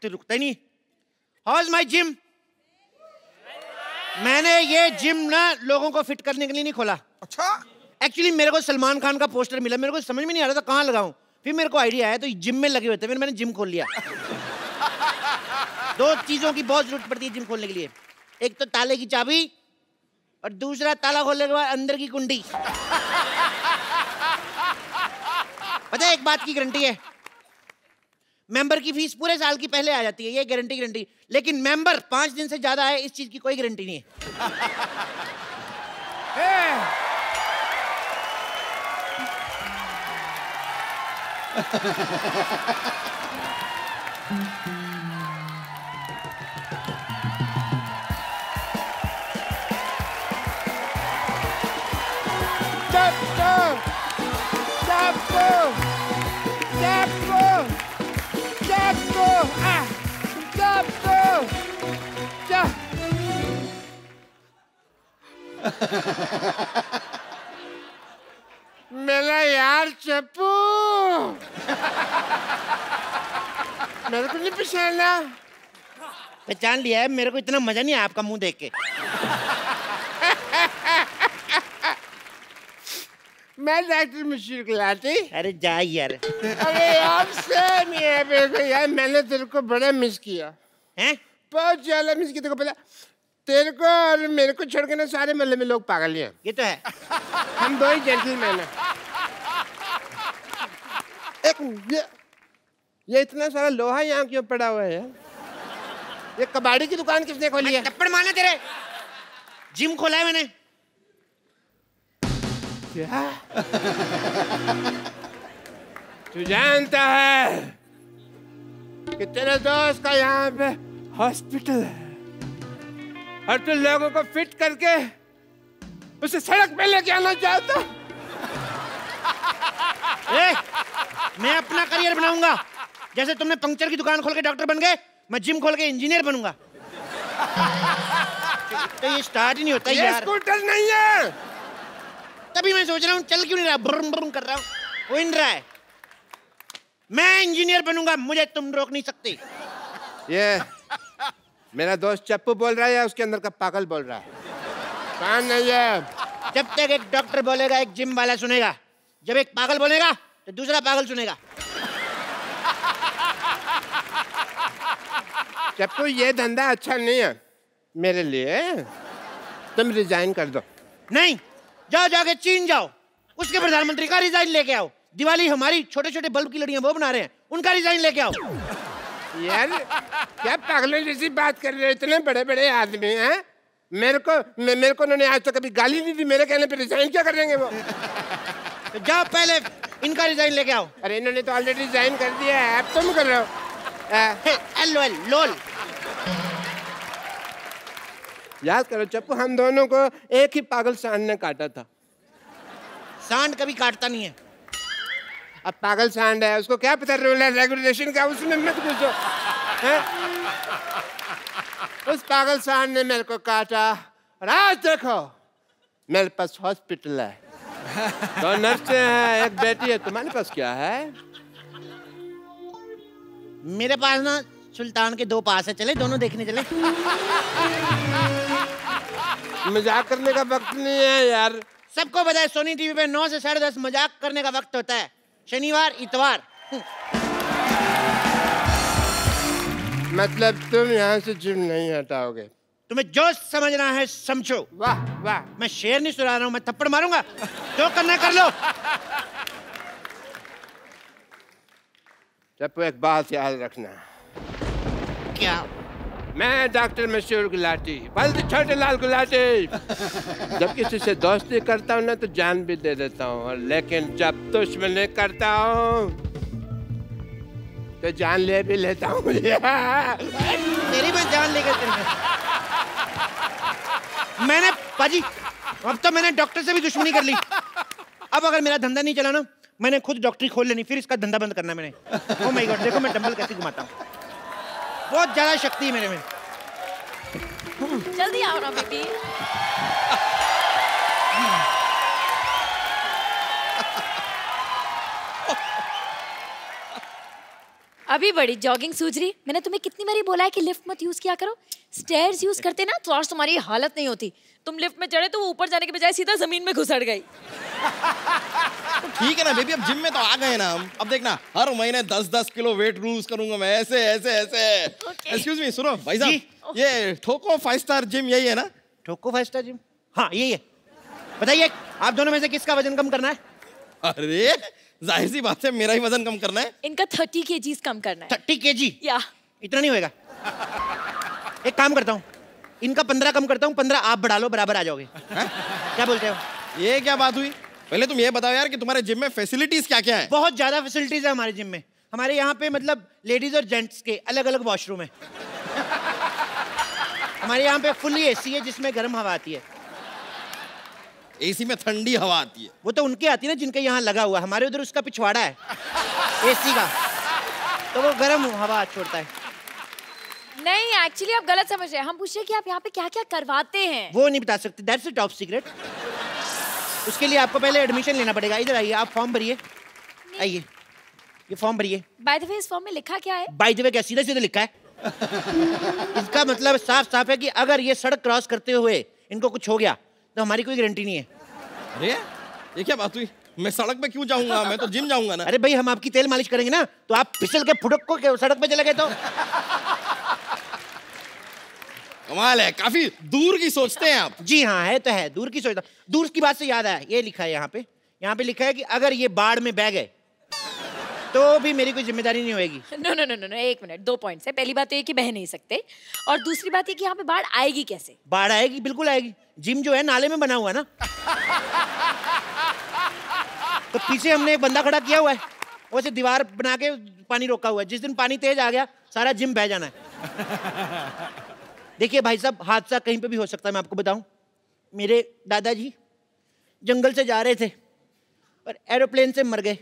तो रुकता ही नहीं। How is my gym? मैंने ये जिम ना लोगों को फिट करने के लिए नहीं खोला। अच्छा, एक्चुअली मेरे को सलमान खान का पोस्टर मिला, मेरे को समझ में नहीं आ रहा था कहाँ लगाऊं। फिर मेरे को आइडिया आया तो जिम में लगे हुए थे, फिर मैंने जिम खोल लिया। 2 चीजों की बहुत जरूरत पड़ती है जिम खोलने के लिए, एक तो ताले की चाबी और दूसरा ताला खोलने के बाद अंदर की कुंडी। पता है एक बात की गारंटी है, मेंबर की फीस पूरे साल की पहले आ जाती है, ये गारंटी। लेकिन मेंबर 5 दिन से ज्यादा है, इस चीज की कोई गारंटी नहीं है। मेरा यार चप्पू, मेरे को नहीं पहचाना। पहचान लिया है, मेरे को इतना मजा नहीं आया आपका मुंह देख के। मैं डॉक्टर मशहूर गुलाटी। अरे जा यार। अरे यार सेम ही है मेरे को यार, मैंने तेरे को बड़ा मिस किया हैं? बहुत ज्यादा मिस किया। तेरे को पता, तेरे को और मेरे को छोड़ के ना सारे मोहल्ले में लोग पागल हैं। ये तो है। हम 2 ही जेंटलमैन हैं। ये इतना सारा लोहा यहाँ क्यों पड़ा हुआ है? ये कबाड़ी की दुकान किसने खोली है? थप्पड़ मारना तेरे। जिम खोला है मैंने। क्या? तू जानता है कि तेरे दोस्त का यहाँ पे हॉस्पिटल है और तू लोगों को फिट करके उसे सड़क पे लेके आना चाहता? मैं अपना करियर बनाऊंगा। जैसे तुमने पंक्चर की दुकान खोल के डॉक्टर बन गए, मैं जिम खोल के इंजीनियर बनूंगा। तो ये स्टार्ट ही नहीं होता यार। स्कूटर नहीं है। तभी मैं सोच रहा हूँ चल क्यों नहीं रहा, ब्रुम ब्रुम कर रहा हूँ, हो नहीं रहा है। मैं इंजीनियर बनूंगा, मुझे तुम रोक नहीं सकते। ये मेरा दोस्त चप्पू बोल रहा है या उसके अंदर का पागल बोल रहा है? कौन नहीं है? जब तक एक डॉक्टर बोलेगा एक जिम वाला सुनेगा, जब एक पागल बोलेगा तो दूसरा पागल सुनेगा। चप्पू ये धंधा अच्छा नहीं है मेरे लिए, तुम रिजाइन कर दो। नहीं, जाओ जाके चीन जाओ, उसके प्रधानमंत्री का रिजाइन लेके आओ। दिवाली हमारी छोटे छोटे बल्ब की लड़ियां वो बना रहे हैं, उनका रिजाइन लेके आओ। यार क्या पागलों जैसी बात कर रहे हो? इतने बड़े बड़े आदमी हैं, मेरे को उन्होंने आज तक कभी गाली नहीं दी, मेरे कहने पे रिजाइन क्या कर देंगे वो? तो जाओ पहले इनका रिजाइन लेके आओ। अरे इन्होंने तो ऑलरेडी रिजाइन कर दिया है, अब तुम कर रहे हो। लोल। याद करो चप्पू, हम दोनों को एक ही पागल सांड ने काटा था। सांड कभी काटता नहीं है। अब पागल सांड है, उसको क्या पता रूल है रेगुलेशन का, उसमें मत घुसो। उस पागल सांड ने मेरे को काटा और आज देखो मेरे पास हॉस्पिटल है, 2 नर्सें हैं, 1 बेटी है। तुम्हारे पास क्या है? मेरे पास ना सुल्तान के 2 पास है, चले दोनों देखने चले। मजाक करने का वक्त नहीं है यार। सबको पता है सोनी टीवी पे 9 से 10:30 मजाक करने का वक्त होता है, शनिवार इतवार। मतलब तुम यहाँ से जिम नहीं हटाओगे? तुम्हें जो समझना है समझो। वाह वाह। मैं शेर नहीं सुना रहा हूँ, मैं थप्पड़ मारूंगा, जो करना कर लो। चप्पू एक बात याद रखना। क्या? मैं डॉक्टर मशहूर गुलाटी, बल्द छोटे लाल गुलाटी। जब किसी से दोस्ती करता हूँ ना तो जान भी दे देता हूँ, लेकिन जब दुश्मनी करता हूँ तो जान ले भी लेता हूँ। तेरी मैं जान लेकर मैंने पाजी, अब तो मैंने डॉक्टर से भी दुश्मनी कर ली। अब अगर मेरा धंधा नहीं चला ना, मैंने खुद डॉक्टरी खोल लेनी, फिर इसका धंधा बंद करना मैंने। ओह माय गॉड, देखो मैं डंबल कैसे घुमाता हूँ, बहुत ज्यादा शक्ति है मेरे में। जल्दी आओ ना बेबी। अभी बड़ी जॉगिंग सूझ रही। मैंने तुम्हें कितनी बारी बोला है कि लिफ्ट मत यूज किया करो। स्टेयर्स यूज करते ना तो आज तुम्हारी हालत नहीं होती। तुम लिफ्ट में चढ़े तो वो ऊपर जाने के बजाय सीधा जमीन में घुसड़ गई। तो ठीक है ना बेबी, अब जिम में तो आ गए ना हम। अब देखना हर महीने 10-10 किलो वेट लूज करूंगा मैं, ऐसे ऐसे ऐसे। एक्सक्यूज मी, सुनो भाई साहब, ये ठोको 5 स्टार जिम यही है ना? ठोको 5 स्टार जिम, हाँ यही है। बताइए आप दोनों में से किसका वजन कम करना है? अरे जाहिर सी बात है मेरा ही वजन कम करना है। इनका 30 kgs कम करना है। 30 kg? या इतना नहीं होएगा। एक काम करता हूँ, इनका 15 कम करता हूँ, 15 आप बढ़ा लो, बराबर आ जाओगे। क्या बोलते हो? ये क्या बात हुई? पहले तुम ये बताओ यार कि तुम्हारे जिम में फैसिलिटीज क्या क्या है? बहुत ज्यादा फैसिलिटीज है हमारे जिम में। हमारे यहाँ पे मतलब लेडीज और जेंट्स के अलग अलग वॉशरूम है। हमारे यहाँ पे फुल्ली एसी है जिसमें गर्म हवा आती है। एसी में ठंडी हवा आती है? वो तो उनके आती है ना जिनके यहाँ लगा हुआ। हमारे उधर उसका पिछवाड़ा है एसी का, तो वो गर्म हवा छोड़ता है। नहीं, एक्चुअली आप गलत समझ रहे हैं। हम पूछ रहे हैं कि आप यहाँ पे क्या क्या करवाते हैं। वो नहीं बता सकते, दैट्स अ टॉप सीक्रेट। उसके लिए आपको पहले एडमिशन लेना पड़ेगा। इधर आइए, आप फॉर्म भरिए। आइए, ये फॉर्म भरिए। बाय द वे इस फॉर्म में लिखा क्या है? बाय द वे क्या सीधा सीधा लिखा है? इसका मतलब साफ साफ है कि अगर ये सड़क क्रॉस करते हुए इनको कुछ हो गया तो हमारी कोई गारंटी नहीं है। अरे ये क्या बात हुई? मैं सड़क पे क्यों जाऊंगा, मैं तो जिम जाऊंगा ना। अरे भाई हम आपकी तेल मालिश करेंगे ना, तो आप फिसल के फुटक को सड़क पे चले गए तो? कमाल है, काफी दूर की सोचते हैं आप। जी हाँ, है तो है, दूर की सोचता। दूर की बात से याद आया, ये लिखा है यहाँ पे लिखा है कि अगर ये बाढ़ में बह गए तो भी मेरी कोई जिम्मेदारी नहीं होगी। नो नो नो नो, एक मिनट, 2 पॉइंट्स है। पहली बात तो ये कि बह नहीं सकते, और दूसरी बात ये कि यहाँ पे बाढ़ आएगी कैसे? बाढ़ आएगी, बिल्कुल आएगी। जिम जो है नाले में बना हुआ है ना, तो पीछे हमने एक बंदा खड़ा किया हुआ है, वो ऐसे दीवार बना के पानी रोका हुआ है। जिस दिन पानी तेज आ गया सारा जिम बह जाना है। देखिए भाई साहब, हादसा कहीं पे भी हो सकता है। मैं आपको बताऊं, मेरे दादाजी जंगल से जा रहे थे और एरोप्लेन से मर गए।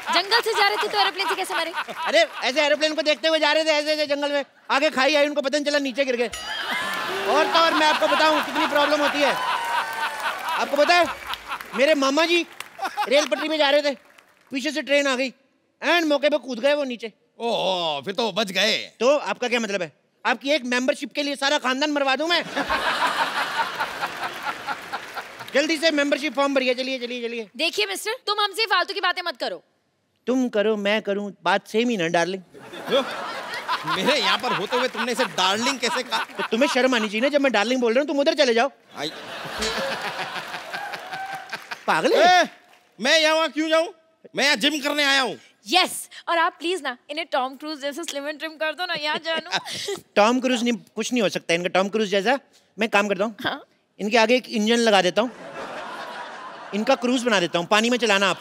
जंगल से जा रहे थे तो एरोप्लेन से कैसे मरे? अरे ऐसे एरोप्लेन को देखते हुए जा रहे थे, ऐसे ऐसे जंगल में, आगे खाई आई, उनको पता नहीं चला, नीचे गिर गए। और तो और मैं आपको बताऊं कितनी प्रॉब्लम होती है। आपको पता है, मेरे मामा जी रेल पटरी में जा रहे थे, पीछे से ट्रेन आ गई, एंड मौके पे कूद गए वो नीचे। ओह, फिर तो बच गए। तो आपका क्या मतलब है? आपकी एक मेंबरशिप के लिए सारा खानदान मरवा दूं मैं? जल्दी से मेंबरशिप फॉर्म भरिए। चलिए चलिए चलिए। देखिए मिस्टर, तुम हमसे फालतू की बातें मत करो। तुम करो मैं करूं, बात सेम ही ना डार्लिंग। मेरे यहाँ पर होते हुए तुमने इसे डार्लिंग कैसे कहा? तो तुम्हें शर्म आनी चाहिए ना, जब मैं डार्लिंग बोल रहा हूँ तुम उधर चले जाओ। पागल है? मैं यहाँ क्यों जाऊँ? मैं यहाँ जिम करने आया हूँ। यस, और आप प्लीज ना इन्हें टॉम क्रूज जैसे स्लिम एंड ट्रिम कर दो ना, यहाँ जानू। टॉम क्रूज नहीं, कुछ नहीं हो सकता इनका टॉम क्रूज जैसा। मैं काम करता हूँ, हाँ? इनके आगे एक इंजन लगा देता हूँ, इनका क्रूज बना देता हूँ, पानी में चलाना आप।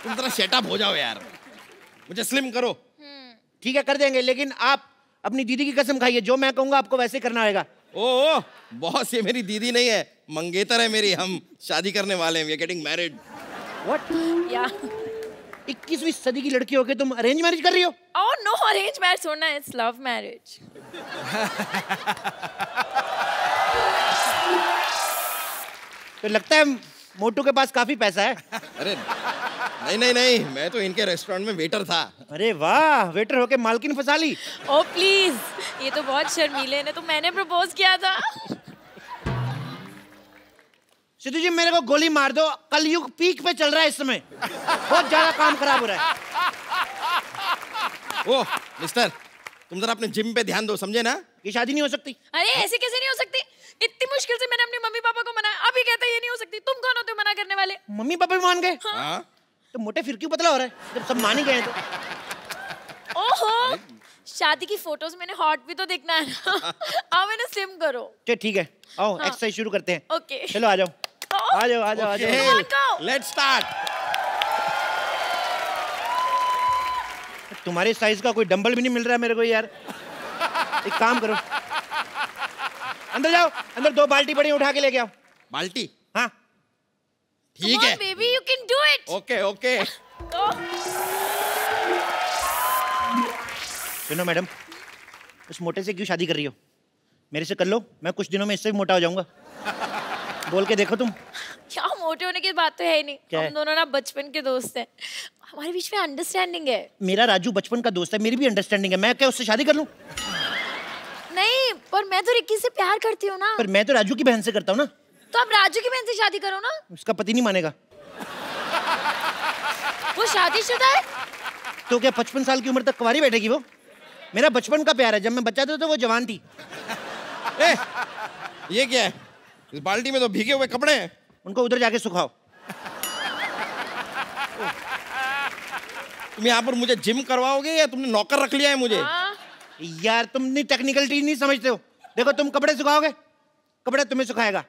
तुम जरा सेटअप हो जाओ यार, मुझे स्लिम करो। ठीक है कर देंगे, लेकिन आप अपनी दीदी की कसम खाइए, जो मैं कहूँगा आपको वैसे करना होगा। ओह बॉस, ये मेरी दीदी नहीं है, मंगेतर है मेरी। हम शादी करने वाले हैं, we are getting married. What? या 21वीं सदी की लड़की होके तुम अरेंज मैरिज कर रही हो? ओह नो, अरेंज मैरिज होना है, इट्स लव मैरिज। तो लगता है मोटू के पास काफी पैसा है। अरे नहीं नहीं नहीं, मैं तो इनके रेस्टोरेंट में वेटर था। अरे वाह, वेटर होके मालकिन फंसा ली। ओह प्लीज, ये तो बहुत शर्मीले हैं, तो मैंने प्रपोज किया था। सिद्धू जी मेरे को गोली मार दो, कलयुग पीक पे चल रहा है इस समय, बहुत ज्यादा काम खराब हो रहा है। ओह मिस्टर, तुम जरा अपने जिम पे ध्यान दो, समझे ना? ये शादी नहीं हो सकती। अरे ऐसे कैसे नहीं हो सकती? इतनी मुश्किल से मैंने अपने मम्मी पापा को मनाया, अभी कहते हैं ये नहीं हो सकती। तुम कौन होते हो मना करने वाले? मम्मी पापा भी मान गए? हाँ? तो मोटे फिर क्यों पतला हो रहा है जब सब मान ही गए हैं तो? ओहो, शादी की फोटोज मैंने हॉट भी तो देखना है ना। अब मैंने स्लिम करो। चलो ठीक है, आओ एक्सरसाइज शुरू करते हैं। ओके चलो आ जाओ आ जाओ आ जाओ आ जाओ। Let's start. तुम्हारे साइज का कोई डंबल भी नहीं मिल रहा है मेरे को यार। एक काम करो, अंदर जाओ, अंदर 2 बाल्टी पड़ी, उठा के लेके आओ। बाल्टी? हाँ ठीक है baby, you can do it. Okay okay. सुनो मैडम, उस मोटे से क्यों शादी कर रही हो? मेरे से कर लो, मैं कुछ दिनों में इससे भी मोटा हो जाऊंगा। बोल के देखो तुम। क्या मोटे होने की बात तो है ही नहीं। क्या हम है? दोनों ना बचपन के दोस्त हैं, हमारे बीच में अंडरस्टैंडिंग है। मेरा राजू बचपन का दोस्त है, मेरी भी अंडरस्टैंडिंग है। मैं क्या उससे शादी कर लूं? नहीं, पर मैं तो रिक्की से प्यार करती हूँ ना। पर मैं तो राजू की बहन से करता हूँ ना। तो आप राजू की बहन से शादी करो ना। उसका पति नहीं मानेगा। वो शादीशुदा है। तो क्या 55 साल की उम्र तक कुंवारी बैठेगी वो? मेरा बचपन का प्यार है, जब मैं बच्चा था तो वो जवान थी। ए, ये क्या है? इस बाल्टी में तो भीगे हुए कपड़े हैं। उनको उधर जाके सुखाओ। तुम यहाँ पर मुझे जिम करवाओगे या तुमने नौकर रख लिया है मुझे? हाँ। यार तुम नहीं टेक्निकलिटी नहीं समझते हो। देखो तुम कपड़े सुखाओगे, कपड़े तुम्हें सुखाएगा।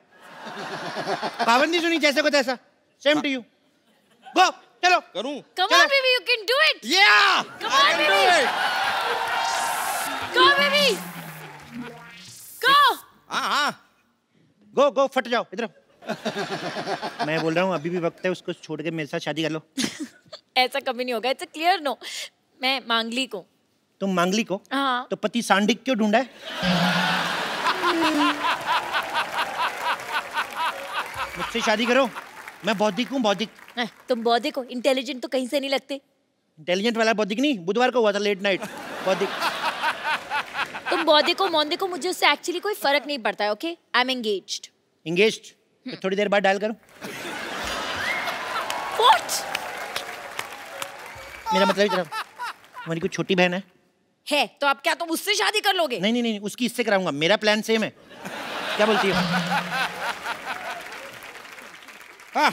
पाबंदी सुनी जैसे को तैसा। Same to you. गो चलो। करूं? Come on baby, you can do it. Yeah! Come on baby. Go baby. Go. हाँ। गो गो फट जाओ इधर। मैं बोल रहा हूँ अभी भी वक्त है, उसको छोड़ के मेरे साथ शादी कर लो। ऐसा कभी नहीं होगा। It's a clear no. मैं मांगली को। तुम मांगली को? हाँ। तो पति सांडिक क्यों ढूंढा है? मुझसे शादी करो। मैं बौद्धिक हूँ, बौद्धिक। तुम बौद्धिक हो, इंटेलिजेंट तो कहीं से नहीं लगते। इंटेलिजेंट वाला बौद्धिक नहीं, बुधवार को हुआ था लेट नाइट बौद्धिक। तुम बौद्धिक हो, मौद्धिक हो, मुझे उससे एक्चुअली कोई फर्क नहीं पड़ता है। Okay, I am engaged. Engaged? तो थोड़ी देर बाद डायल करो। व्हाट? मेरा मतलब इधर हमारी कोई छोटी बहन है तो आप क्या तुम उससे शादी कर लोगे? नहीं नहीं नहीं, उसकी इससे कराऊंगा। मेरा प्लान सेम है। क्या बोलती हो? हाँ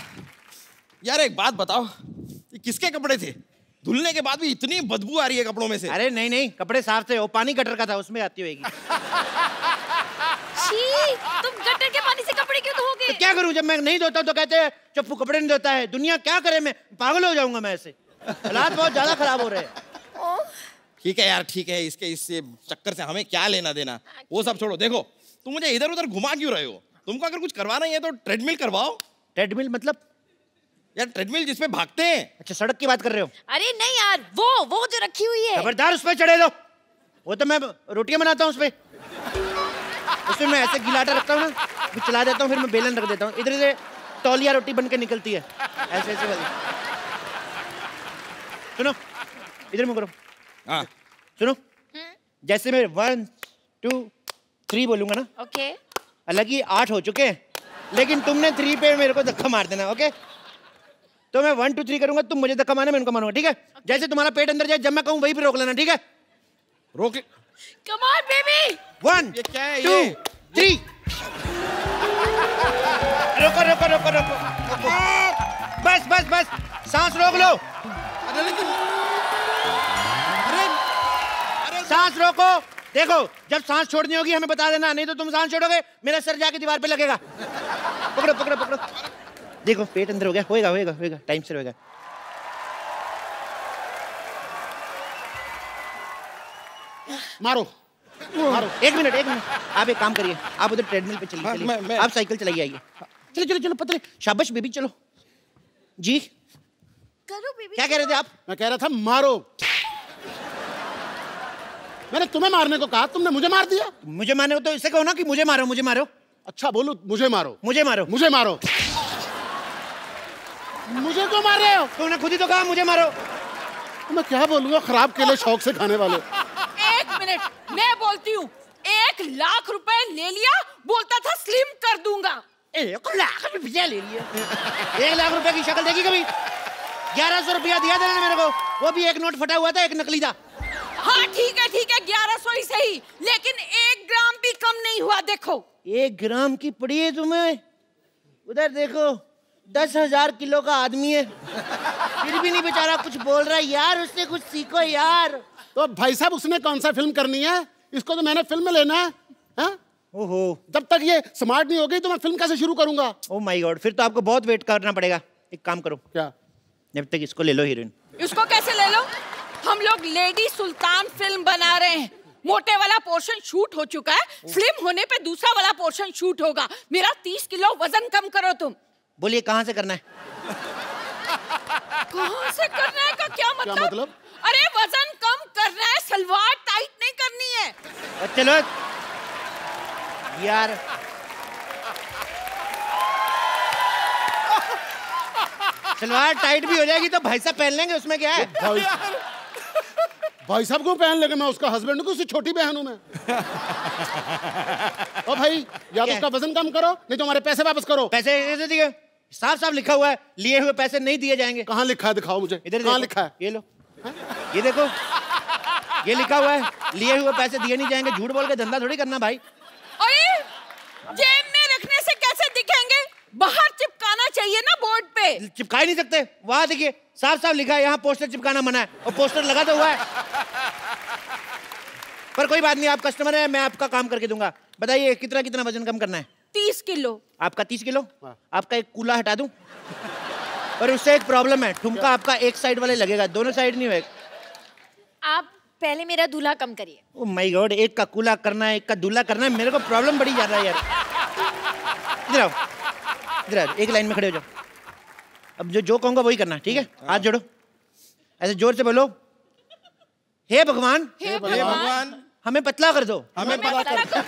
यार एक बात बताओ, ये किसके कपड़े थे? धुलने के बाद भी इतनी बदबू आ रही है कपड़ों में से। अरे नहीं नहीं, कपड़े साफ थे, वो पानी गटर का था, उसमें आती होगी। छी, तुम गटर के पानी से कपड़े क्यों धोगे? तो क्या करूं, जब मैं नहीं धोता तो कहते हैं चप्पू कपड़े नहीं धोता है। दुनिया क्या करे, मैं पागल हो जाऊंगा मैं ऐसे। हालात बहुत ज्यादा खराब हो रहे हैं। ठीक है यार, ठीक है, इससे चक्कर से हमें क्या लेना देना, वो सब छोड़ो। देखो तुम मुझे इधर उधर घुमा क्यों रहे हो? तुमको अगर कुछ करवाना ही है तो ट्रेडमिल करवाओ। ट्रेडमिल मतलब? यार ट्रेडमिल जिसपे भागते हैं। अच्छा सड़क की बात कर रहे हो? अरे नहीं यार, वो जो रखी हुई है। खबरदार उस पर चढ़े दो। वो तो मैं रोटियां बनाता हूँ उसपे। उसमें मैं ऐसे गिलाटा रखता हूँ ना, फिर चला देता हूँ, फिर मैं बेलन रख देता हूँ, इधर से तौलिया रोटी बन के निकलती है ऐसे ऐसे वाली। सुनो इधर मुंह करो। हाँ सुनो, जैसे मैं 1 2 3 बोलूंगा ना, ओके। अलग ही 8 हो चुके हैं, लेकिन तुमने 3 पे मेरे को धक्का मार देना। ओके, तो मैं 1 2 3 करूंगा, तुम मुझे धक्का मारना, मैं उनको मारूंगा। ठीक है? जैसे तुम्हारा पेट अंदर जाए, जब मैं कहूँ वहीं पे रोक लेना। ठीक है? रोक। Come on baby. 1 ये क्या है 2 ये? 3। रोको रोको रोको रोको। बस बस बस, सांस रोक लो। अरे लेकिन अरे सांस रोको। देखो जब सांस छोड़नी होगी हमें बता देना, नहीं तो तुम सांस छोड़ोगे मेरा सर जाके दीवार पे लगेगा। पकड़ो पकड़ो पकड़ो। देखो पेट अंदर हो गया, होएगा होएगा होएगा, टाइम से होएगा। मारो। मारो। एक मिनट आप एक काम करिए, आप उधर ट्रेडमिल पे चलिए। हाँ, चलिए मैं- आप साइकिल चलाइए, आइए। चलो चलो चलो पतले, शाबाश बेबी, चलो जी। करो बेबी। क्या कह रहे थे आप? मैं कह रहा था मारो। मैंने तुम्हें मारने को कहा, तुमने मुझे मार दिया। मुझे मारो तो इससे कहो ना कि मुझे मारो, मुझे मारो। अच्छा बोलो, मुझे मारो। मुझे मारो। मुझे मारो। मुझे क्यों मार रहे हो? तुमने खुद ही तो कहा मुझे मारो। तो मैं क्या बोलूंगा, खराब केले शौक से खाने वाले। एक मिनट, मैं बोलती हूँ। 1 लाख रुपए ले लिया, बोलता था स्लिम कर दूंगा। 1 लाख रुपया ले लिया। 1 लाख रुपए की शक्ल देखी कभी? 1100 रुपया दिया था ना मेरे को, वो भी एक नोट फटा हुआ था, एक नकली था। हाँ ठीक है 1100 ही सही, लेकिन 1 ग्राम भी कम नहीं हुआ। देखो 1 ग्राम की पड़ी है तुम्हें? उधर देखो 10,000 किलो का आदमी है, फिर भी नहीं बेचारा कुछ बोल रहा है। यार उससे कुछ सीखो यार। तो भाई साहब उसने कौन सा फिल्म करनी है? इसको तो मैंने फिल्म में लेना है। हाँ? ओहो, जब तक ये स्मार्ट नहीं हो गई तो मैं फिल्म कैसे शुरू करूंगा? ओह माय गॉड, फिर तो आपको बहुत वेट करना पड़ेगा। एक काम करो, क्या? जब तक इसको ले लो हीरोइन। इसको कैसे ले लो? हम लोग लेडी सुल्तान फिल्म बना रहे हैं। मोटे वाला पोर्शन शूट हो चुका है, स्लिम होने पे दूसरा वाला पोर्शन शूट होगा। मेरा 30 किलो वजन कम करो तुम। बोलिए कहाँ से करना है? कहाँ से करना है का क्या मतलब? क्या मतलब? अरे वजन कम करना है, सलवार टाइट नहीं करनी है। और चलो यार, सलवार टाइट भी हो जाएगी तो भाई साहब पहन लेंगे, उसमें क्या है? भाई साहब को पहन लेंगे, मैं उसका हस्बैंड हूँ, उससे छोटी बहन हूँ मैं। ओ भाई, या तो उसका वजन कम करो, नहीं तो हमारे पैसे वापस करो। पैसे ऐसे दिए, साफ साफ लिखा हुआ है, लिए हुए पैसे नहीं दिए जाएंगे। कहाँ लिखा है, दिखाओ मुझे। इधर कहाँ लिखा है? ये लो, ये देखो, ये लिखा हुआ है, लिए हुए पैसे दिए नहीं जाएंगे। झूठ बोल के धंधा थोड़ी करना भाई। अरे जेब में रखने से कैसे दिखेंगे? बाहर चिपकाना चाहिए ना बोर्ड पे। चिपका ही नहीं सकते, वहां देखिए साफ साफ लिखा है, यहाँ पोस्टर चिपकाना मना है, और पोस्टर लगा तो हुआ है। पर कोई बात नहीं, आप कस्टमर है, मैं आपका काम करके दूंगा। बताइए कितना कितना वजन कम करना है? 30 किलो। आपका 30 किलो? आपका एक कूला हटा दूं? पर उससे एक प्रॉब्लम है, ठुमका आपका एक साइड वाले लगेगा, दोनों साइड नहीं होगा। आप पहले मेरा दूल्हा कम करिए। ओ माय गॉड, एक का कूला करना है, एक का दूल्हा करना है, मेरे को प्रॉब्लम बड़ी जा रहा है यार। इधर आओ, इधर आओ, एक लाइन में खड़े हो जाओ। अब जो कहूंगा वही करना, ठीक है? हाथ जोड़ो, ऐसे जोर से बोलो, हे भगवान, हे भगवान, हमें पतला कर दो। हमें पतला कर।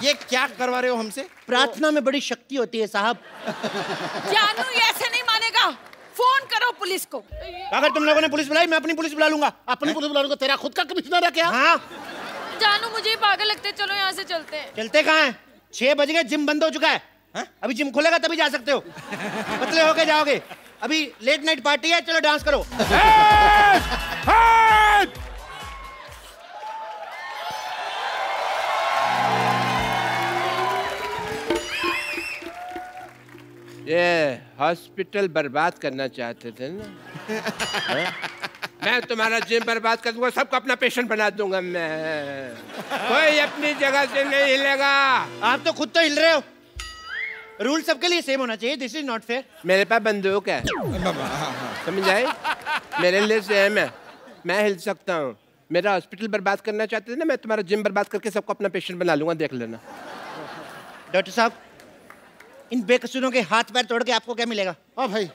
ये क्या करवा रहे हो हमसे? प्रार्थना में बड़ी शक्ति होती है साहब। जानू ये ऐसे नहीं मानेगा, फोन करो पुलिस को। अगर तुम लोगों ने पुलिस बुलाई, मैं अपनी पुलिस बुला लूंगा। अपनी पुलिस बुला लूंगा? तेरा खुद का कमिश्नर है क्या? हाँ। जानू मुझे पागल लगते हैं, चलो यहाँ से चलते हैं। चलते कहाँ हैं? 6 बज गए, जिम बंद हो चुका है। अभी जिम खुलेगा तभी जा सकते हो, पतले होके जाओगे। अभी लेट नाइट पार्टी है, चलो डांस करो। ये हॉस्पिटल बर्बाद करना चाहते थे ना? मैं तुम्हारा जिम बर्बाद कर दूंगा, सबको अपना पेशेंट बना दूंगा मैं। कोई अपनी जगह से नहीं हिलेगा। आप तो खुद तो हिल रहे हो। रूल सबके लिए सेम होना चाहिए, दिस इज नॉट फेयर। मेरे पास बंदूक है, समझ आए? मेरे लिए सेम है, मैं हिल सकता हूँ। मेरा हॉस्पिटल बर्बाद करना चाहते थे ना, मैं तुम्हारा जिम बर्बाद करके सबको अपना पेशेंट बना लूंगा, देख लेना। डॉक्टर साहब, इन बेकसूरों के हाथ पैर तोड़ के आपको क्या मिलेगा? ओ भाई,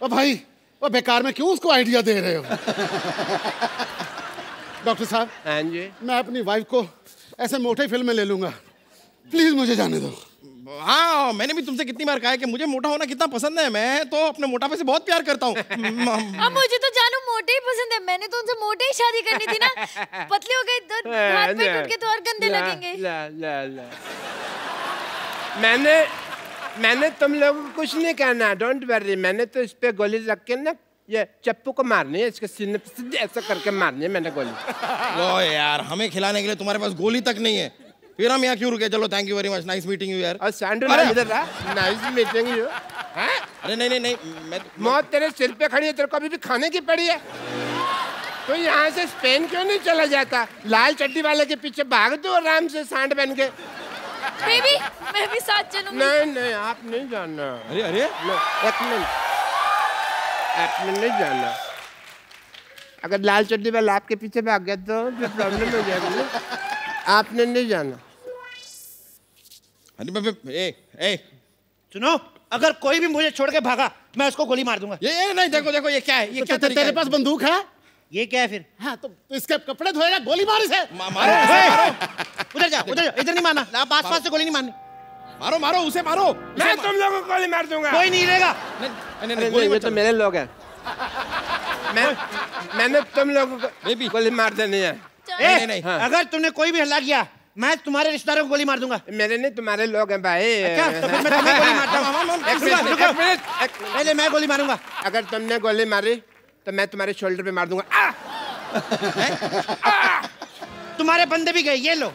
ओ भाई, ओ बेकार में क्यों उसको आइडिया दे रहे हो? डॉक्टर साहब, हाँ जी, मैं अपनी वाइफ को ऐसे मोटे फिल्म में ले लूंगा, प्लीज मुझे जाने दो। हाँ, मैंने भी तुमसे कितनी बार कहा है कि मुझे मोटा होना कितना पसंद है। मैं तो अपने मोटापे से बहुत प्यार करता हूँ। अब मुझे तो जानू मोटे ही पसंद है, मैंने तो उनसे मोटे ही शादी करनी थी ना। पतले हो गए तो हाथ पैर टूट के तो और गंदे लगेंगे। ला, ला, ला। मैंने तुम लोगों को कुछ नहीं कहना, डोंट वरी। मैंने तो इस पे गोली रख के ना, ये चप्पू को मारनी है, इसके सीने पे सीधे ऐसा करके मारनी है मैंने गोली। ओ यार, हमें खिलाने के लिए तुम्हारे पास गोली तक नहीं है, फिर हम यहाँ क्यों रुके? चलो, thank you very much, nice meeting you यार। और सैंडल इधर रहा, नाइस मीटिंग यू। अरे नहीं नहीं नहीं, मैं मौत तेरे सिर पे खड़ी है, तेरे को अभी भी खाने की पड़ी है। तो यहाँ से स्पेन क्यों नहीं चला जाता? लाल चड्डी वाले के पीछे भाग दो आराम से, सांड बन के। बेबी, मैं भी साथ चलूंगी। नहीं नहीं, आप नहीं जाना। अरे अरे, एक मिनट, आपने नहीं जाना। अगर लाल चड्डी वाला आपके पीछे भाग गया तो प्रॉब्लम हो जाएगी ना। आपने नहीं जाना। ए, सुनो, अगर कोई भी मुझे छोड़ के भागा, मैं उसको गोली मार दूंगा। ये नहीं, देखो देखो, ये क्या है? ये क्या तेरे पास बंदूक है? ये क्या है फिर? हाँ, तो इसके कपड़े धोएगा, गोली मार इसे। मारो, उधर जाओ, उधर जाओ, इधर नहीं मारना। आप आसपास से गोली नहीं मारनी। मारो मारो उसे, मारो। मैं तुम लोगों को गोली मार दूंगा। कोई नहीं रहेगा। नहीं, ये तो मेरे लोग हैं। मैंने तुम लोगों को गोली मार देनी है। नहीं, हाँ। अगर तुमने कोई भी हल्ला किया, मैं तुम्हारे रिश्तेदारों को गोली मार दूंगा। मेरे नहीं, तुम्हारे लोग हैं भाई। अच्छा, तो फिर मैं तुम्हें गोली मारता हूँ। एक मिनट, पहले मैं गोली मारूंगा। अगर तुमने गोली मारी तो मैं तुम्हारे शोल्डर पे मार दूंगा। तुम्हारे बंदे भी गए, ये लो,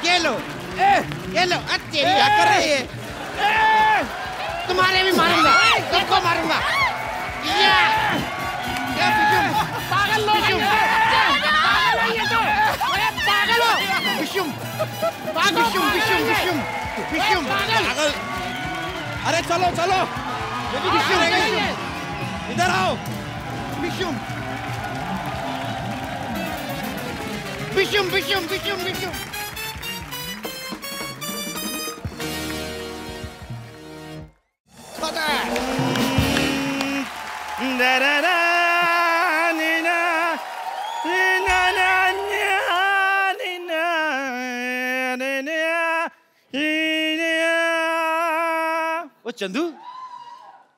ये लो, ये लो। तेरी क्या कर रही है? तुम्हारे भी मारूंगा, सबको मारूंगा। पागल लोग, पागल हो, विशुम, विशुम, विशुम, विशुम, विशुम, पागल। अरे चलो चलो, इधर आओ। विशुम, विशुम, विशुम, विशुम, विशुम। ओ चंदू,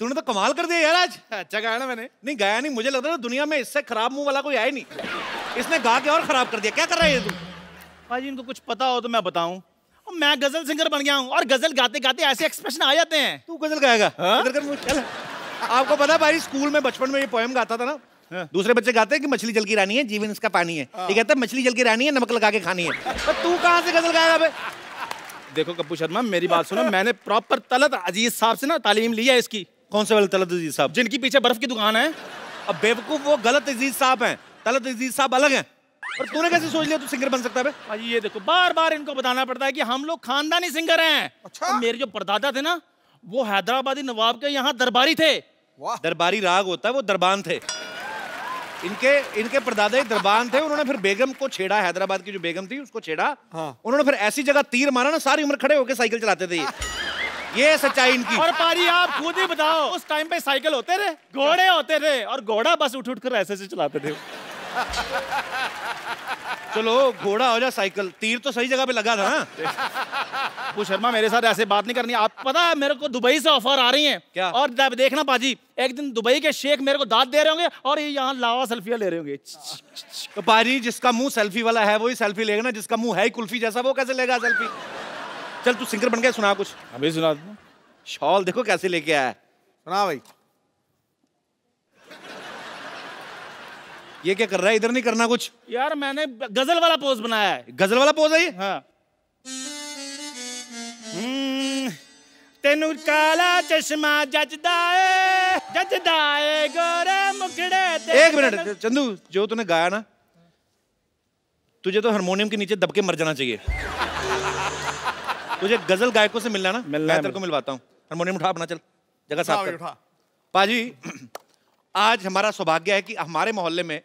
तूने तो कमाल कर दिया यार आज। अच्छा गाया ना मैंने? नहीं गाया नहीं, मुझे लग रहा है दुनिया में इससे खराब मुंह वाला कोई आया नहीं। इसने गा के और खराब कर दिया। क्या कर रहा है ये तू? भाजी इनको कुछ पता हो तो मैं बताऊं, और मैं गजल सिंगर बन गया हूं, और गजल गाते गाते ऐसे एक्सप्रेशन आ जाते हैं। तू गजल गाएगा? इधर कर मुंह, चल। आपको पता है भाई, स्कूल में बचपन में ये पोएम गाता था ना, दूसरे बच्चे गाते हैं कि मछली जल की रानी है, जीवन इसका पानी है। ये कहता है मछली जल की रानी है, नमक लगा के खानी है। तो तू कहाँ से गजल गाएगा बे? देखो कप्पू शर्मा, मेरी बात सुनो, मैंने प्रॉपर तलत अजीज साहब से ना तालीम ली है इसकी। कौन से वाले तलत अजीज साहब? जिनकी पीछे बर्फ की दुकान है। अब बेवकूफ, वो गलत अजीज साहब हैं, तलत अजीज साहब अलग हैं। और तूने कैसे सोच लिया तू सिंगर बन सकता है बे? भाजी ये देखो, बार बार इनको बताना पड़ता है कि हम लोग खानदानी सिंगर हैं। अच्छा? मेरे जो परदादा थे ना, वो हैदराबादी नवाब के यहाँ दरबारी थे। दरबारी राग होता है, वो दरबान थे। इनके परदादा ही दरबान थे। उन्होंने फिर बेगम को छेड़ा, हैदराबाद की जो बेगम थी उसको छेड़ा। उन्होंने फिर ऐसी जगह तीर मारा ना, सारी उम्र खड़े होकर साइकिल चलाते थे ये सच्चाई इनकी। और पारी आप खुद ही बताओ, उस टाइम पे साइकिल होते थे, घोड़े होते थे, और घोड़ा बस उठ कर ऐसे से चलाते थे। चलो घोड़ा हो जा साइकिल, तीर तो सही जगह पे लगा था ना। वो शर्मा मेरे साथ ऐसे बात नहीं करनी। आप पता है मेरे को दुबई से ऑफर आ रही हैं। क्या? और देखना पाजी, एक दिन दुबई के शेख मेरे को दाद दे रहे होंगे और ये यहाँ लावा सेल्फियां ले रहे होंगे। तो पाजी जिसका मुंह सेल्फी वाला है वही सेल्फी लेगा ना, जिसका मुंह है ही कुल्फी जैसा वो कैसे लेगा सेल्फी? चल तू सिंगर बन गया, सुना कुछ। अभी सुना दो। शॉल देखो कैसे लेके आया है। सुना भाई। ये क्या कर रहा है? इधर नहीं करना कुछ यार, मैंने गजल वाला पोज बनाया है। गजल वाला पोज है ये? हाँ। तेनू काला चश्मा जचदाए गोरे मुखड़े। एक मिनट चंदू, जो तूने गाया ना, तुझे तो हारमोनियम के नीचे दब के मर जाना चाहिए। तुझे गजल गायकों से मिलना ना, मैं तेरे को मिलवाता हूँ। हारमोनियम उठा अपना, चल जगह साफ कर। पाजी आज हमारा सौभाग्य है कि हमारे मोहल्ले में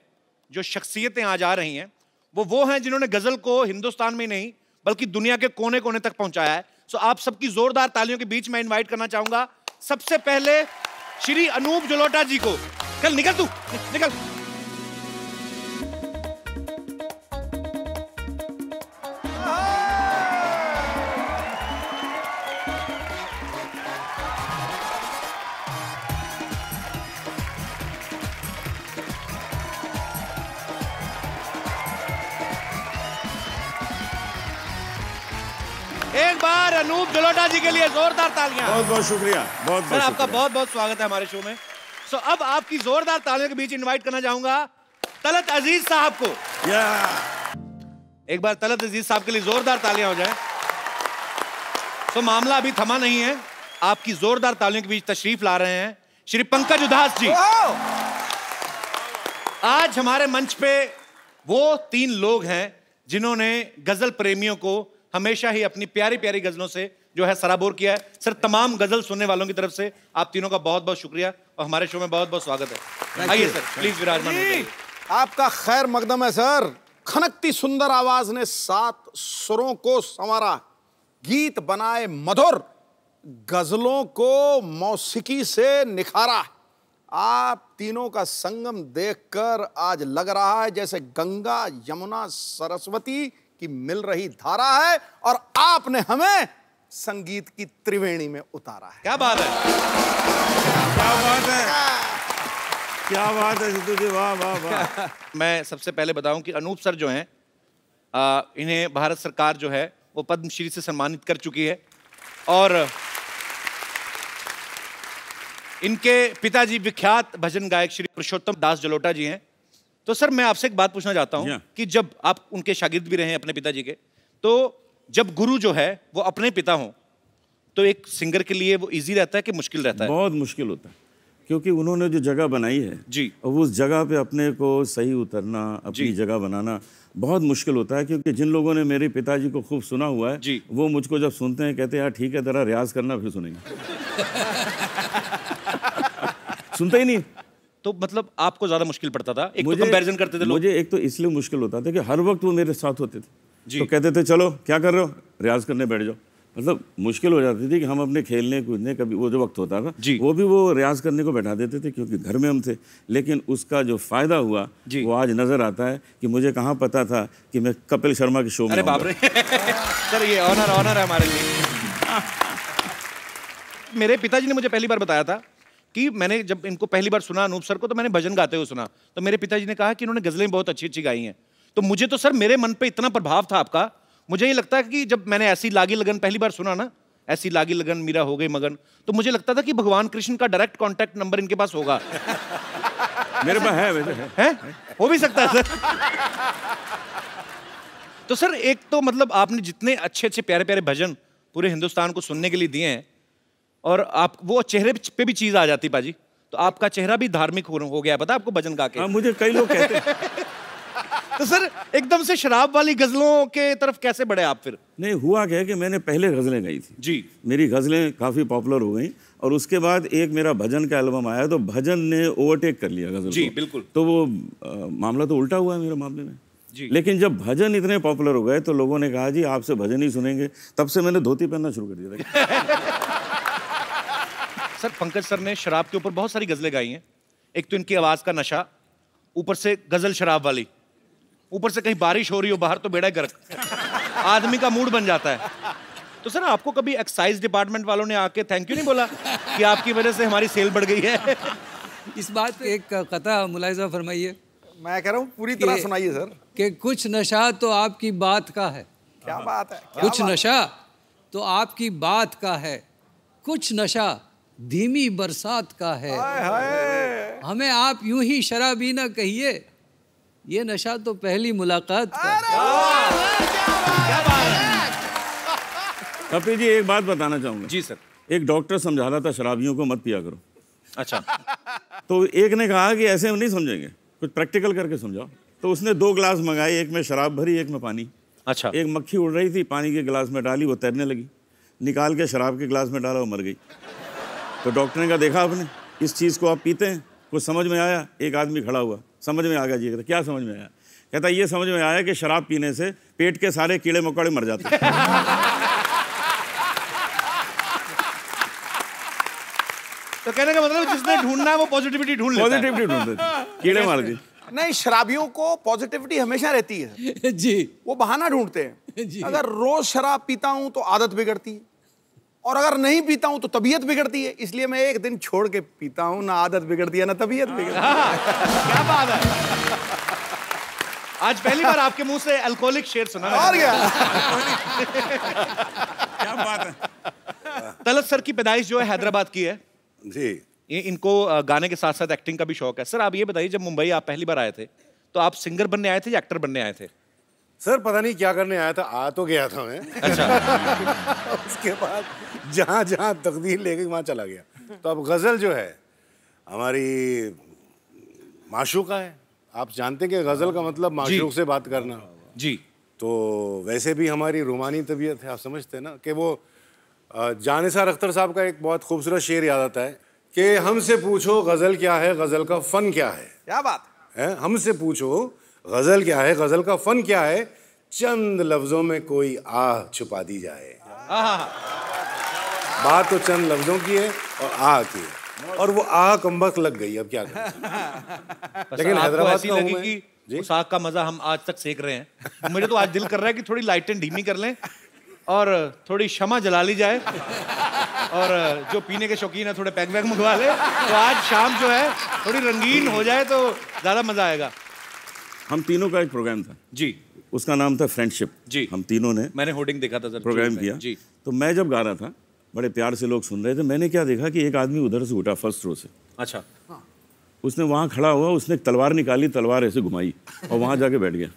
जो शख्सियतें आज आ रही हैं वो हैं जिन्होंने गजल को हिंदुस्तान में नहीं बल्कि दुनिया के कोने कोने तक पहुंचाया है। सो आप सबकी जोरदार तालियों के बीच मैं इनवाइट करना चाहूंगा सबसे पहले श्री अनूप जलोटा जी को। चल निकल तू, निकल। एक बार अनूप जलोटा जी के लिए जोरदार तालियां। बहुत बहुत शुक्रिया, बहुत सर आपका बहुत बहुत स्वागत है हमारे शो में। सो अब आपकी जोरदार तालियों के बीच इनवाइट करना चाहूंगा तलत अजीज साहब को। एक बार तलत अजीज साहब के लिए जोरदार तालियां हो जाए। तो मामला अभी थमा नहीं है, आपकी जोरदार तालियों के बीच तशरीफ ला रहे हैं श्री पंकज उदास जी। आज हमारे मंच पे वो 3 लोग हैं जिन्होंने गजल प्रेमियों को हमेशा ही अपनी प्यारी प्यारी गजलों से जो है सराबोर किया है। सर तमाम गजल सुनने वालों की तरफ से आप तीनों का बहुत बहुत शुक्रिया और हमारे शो में बहुत बहुत स्वागत है। आइए सर प्लीज विराजमान हो जाइए। आपका खैर मकदम है सर। खनकती सुंदर आवाज ने 7 सुरों को संवारा, गीत बनाए मधुर, गजलों को मौसीकी से निखारा। आप तीनों का संगम देखकर आज लग रहा है जैसे गंगा यमुना सरस्वती की मिल रही धारा है और आपने हमें संगीत की त्रिवेणी में उतारा है। क्या बात है, क्या बात है, क्या बात है सिद्धू जी, वाह वाह वाह। मैं सबसे पहले बताऊं कि अनूप सर जो हैं इन्हें भारत सरकार जो है वो पद्मश्री से सम्मानित कर चुकी है और इनके पिताजी विख्यात भजन गायक श्री पुरुषोत्तम दास जलोटा जी हैं। तो सर मैं आपसे एक बात पूछना चाहता हूं कि जब आप उनके शागिर्द भी रहे हैं अपने पिताजी के, तो जब गुरु जो है वो अपने पिता हों तो एक सिंगर के लिए वो इजी रहता है कि मुश्किल रहता है? बहुत मुश्किल होता है, क्योंकि उन्होंने जो जगह बनाई है जी, और उस जगह पे अपने को सही उतरना, अपनी जगह बनाना बहुत मुश्किल होता है। क्योंकि जिन लोगों ने मेरे पिताजी को खूब सुना हुआ है जी, वो मुझको जब सुनते हैं कहते हैं यार ठीक है तेरा रियाज करना, फिर सुनेंगे। सुनते ही नहीं। तो मतलब आपको ज्यादा मुश्किल पड़ता था? एक तो कंपैरिजन करते थे लोग। मुझे एक तो इसलिए मुश्किल होता था कि हर वक्त वो मेरे साथ होते थे, तो कहते थे चलो क्या कर रहे हो, रियाज करने बैठ जाओ। मतलब मुश्किल हो जाती थी कि हम अपने खेलने कूदने कभी वो जो वक्त होता था वो भी वो रियाज करने को बैठा देते थे क्योंकि घर में हम थे। लेकिन उसका जो फायदा हुआ वो आज नजर आता है कि मुझे कहाँ पता था कि मैं कपिल शर्मा के शो में। अरे बाप रे सर ये ऑनर है हमारे लिए। मेरे पिताजी ने मुझे पहली बार बताया था कि मैंने जब इनको पहली बार सुना अनूप सर को, तो मैंने भजन गाते हुए सुना, तो मेरे पिताजी ने कहा कि इन्होंने गजलें बहुत अच्छी अच्छी गाई हैं। तो मुझे तो सर मेरे मन पे इतना प्रभाव था आपका, मुझे ये लगता है कि जब मैंने ऐसी लागी लगन पहली बार सुना ना, ऐसी लागी लगन मीरा हो गई मगन, तो मुझे लगता था कि भगवान कृष्ण का डायरेक्ट कांटेक्ट नंबर इनके पास होगा। मेरे पास है, वैसे है? हो भी सकता है सर। तो सर एक तो मतलब आपने जितने अच्छे अच्छे प्यारे प्यारे भजन पूरे हिंदुस्तान को सुनने के लिए दिए हैं, और आप वो चेहरे पे भी चीज आ जाती पाजी, तो आपका चेहरा भी धार्मिक हो गया, पता आपको भजन गा के। हाँ, मुझे कई लोग कहते हैं। तो सर एकदम से शराब वाली गजलों के तरफ कैसे बढ़े आप फिर? नहीं, हुआ क्या कि मैंने पहले गजलें गाई थी जी, मेरी गजलें काफी पॉपुलर हो गई, और उसके बाद एक मेरा भजन का एल्बम आया, तो भजन ने ओवरटेक कर लिया गजल जी को। बिल्कुल। तो वो मामला तो उल्टा हुआ है मेरे मामले में जी। लेकिन जब भजन इतने पॉपुलर हो गए तो लोगों ने कहा जी आपसे भजन ही सुनेंगे, तब से मैंने धोती पहनना शुरू कर दिया था। सर पंकज सर ने शराब के ऊपर बहुत सारी गजलें गाई हैं। एक तो इनकी आवाज का नशा, ऊपर से गजल शराब वाली, ऊपर से कहीं बारिश हो रही हो बाहर तो बेड़ा गर्क, आदमी का मूड बन जाता है। तो सर आपको कभी एक्साइज डिपार्टमेंट वालों ने आके थैंक यू नहीं बोला कि आपकी वजह से हमारी सेल बढ़ गई है? इस बात पे एक कथा मुलाहिजा फरमाइए। मैं कह रहा हूँ पूरी तरह सुनाइए सर। कि कुछ नशा तो आपकी बात का है। क्या बात है? कुछ नशा तो आपकी बात का है, कुछ नशा धीमी बरसात का है। हमें आप यूं ही शराबी ना कहिए, ये नशा तो पहली मुलाकात का है। कपिल जी एक बात बताना चाहूंगा। जी सर। एक डॉक्टर समझा रहा था शराबियों को मत पिया करो। अच्छा। तो एक ने कहा कि ऐसे हम नहीं समझेंगे, कुछ प्रैक्टिकल करके समझाओ। तो उसने 2 ग्लास मंगाए, एक में शराब भरी एक में पानी। अच्छा। एक मक्खी उड़ रही थी, पानी के गिलास में डाली, वो तैरने लगी, निकाल के शराब के गिलास में डाला, वो मर गई। तो डॉक्टर ने कहा देखा आपने, इस चीज़ को आप पीते हैं, कुछ समझ में आया? एक आदमी खड़ा हुआ, समझ में आ गया जी। कहता क्या समझ में आया? कहता ये समझ में आया कि शराब पीने से पेट के सारे कीड़े मकोड़े मर जाते हैं। तो कहने का मतलब जिसने ढूंढना है वो पॉजिटिविटी ढूंढ लेता है। पॉजिटिविटी ढूंढ लेते हैं, कीड़े मार दी। नहीं, शराबियों को पॉजिटिविटी हमेशा रहती है जी। वो बहाना ढूंढते हैं जी। अगर रोज शराब पीता हूं तो आदत बिगड़ती है, और अगर नहीं पीता हूं तो तबीयत बिगड़ती है, इसलिए मैं एक दिन छोड़ के पीता हूं, ना आदत बिगड़ती है ना तबीयत बिगड़ती है। क्या बात है, आज पहली बार आपके मुंह से अल्कोहलिक शेर सुना। और क्या? क्या बात है। तलत सर की पैदाइश जो है हैदराबाद की है जी। ये इनको गाने के साथ साथ एक्टिंग का भी शौक है। सर आप ये बताइए, जब मुंबई आप पहली बार आए थे तो आप सिंगर बनने आए थे या एक्टर बनने आए थे? सर पता नहीं क्या करने आया था, आ तो गया था मैं। अच्छा। उसके बाद जहाँ जहाँ तकदीर ले गई वहाँ चला गया। तो अब गज़ल जो है हमारी माशूका है। आप जानते हैं कि गज़ल का मतलब माशूक से बात करना जी। तो वैसे भी हमारी रूमानी तबीयत है, आप समझते हैं ना कि वो जानिसार अख्तर साहब का एक बहुत खूबसूरत शेर याद आता है कि हमसे पूछो गज़ल क्या है, गज़ल का फ़न क्या है। क्या बात है? हमसे पूछो गज़ल क्या है, गज़ल का फ़न क्या है, चंद लफ्ज़ों में कोई आह छुपा दी जाए। बात तो चंद लफ्ज़ों की है और आह की है, और वो आह कमबख्त लग गई। अब क्या करें? लेकिन हैदराबाद ऐसी लगी कि उस आग का मजा हम आज तक सेक रहे हैं। मुझे तो आज दिल कर रहा है कि थोड़ी लाइटें धीमी कर लें और थोड़ी शमा जला ली जाए, और जो पीने के शौकीन है थोड़े पैक वैक मंगवा ले, तो आज शाम जो है थोड़ी रंगीन हो जाए तो ज्यादा मजा आएगा। हम तीनों का एक प्रोग्राम था जी, उसका नाम था फ्रेंडशिप जी। हम तीनों ने, मैंने होर्डिंग देखा था सर, प्रोग्राम किया जी। तो मैं जब गा रहा था, बड़े प्यार से लोग सुन रहे थे, मैंने क्या देखा कि एक आदमी उधर से उठा फर्स्ट रो से। अच्छा। उसने वहाँ खड़ा हुआ, उसने एक तलवार निकाली, तलवार ऐसे घुमाई और वहाँ जाके बैठ गया।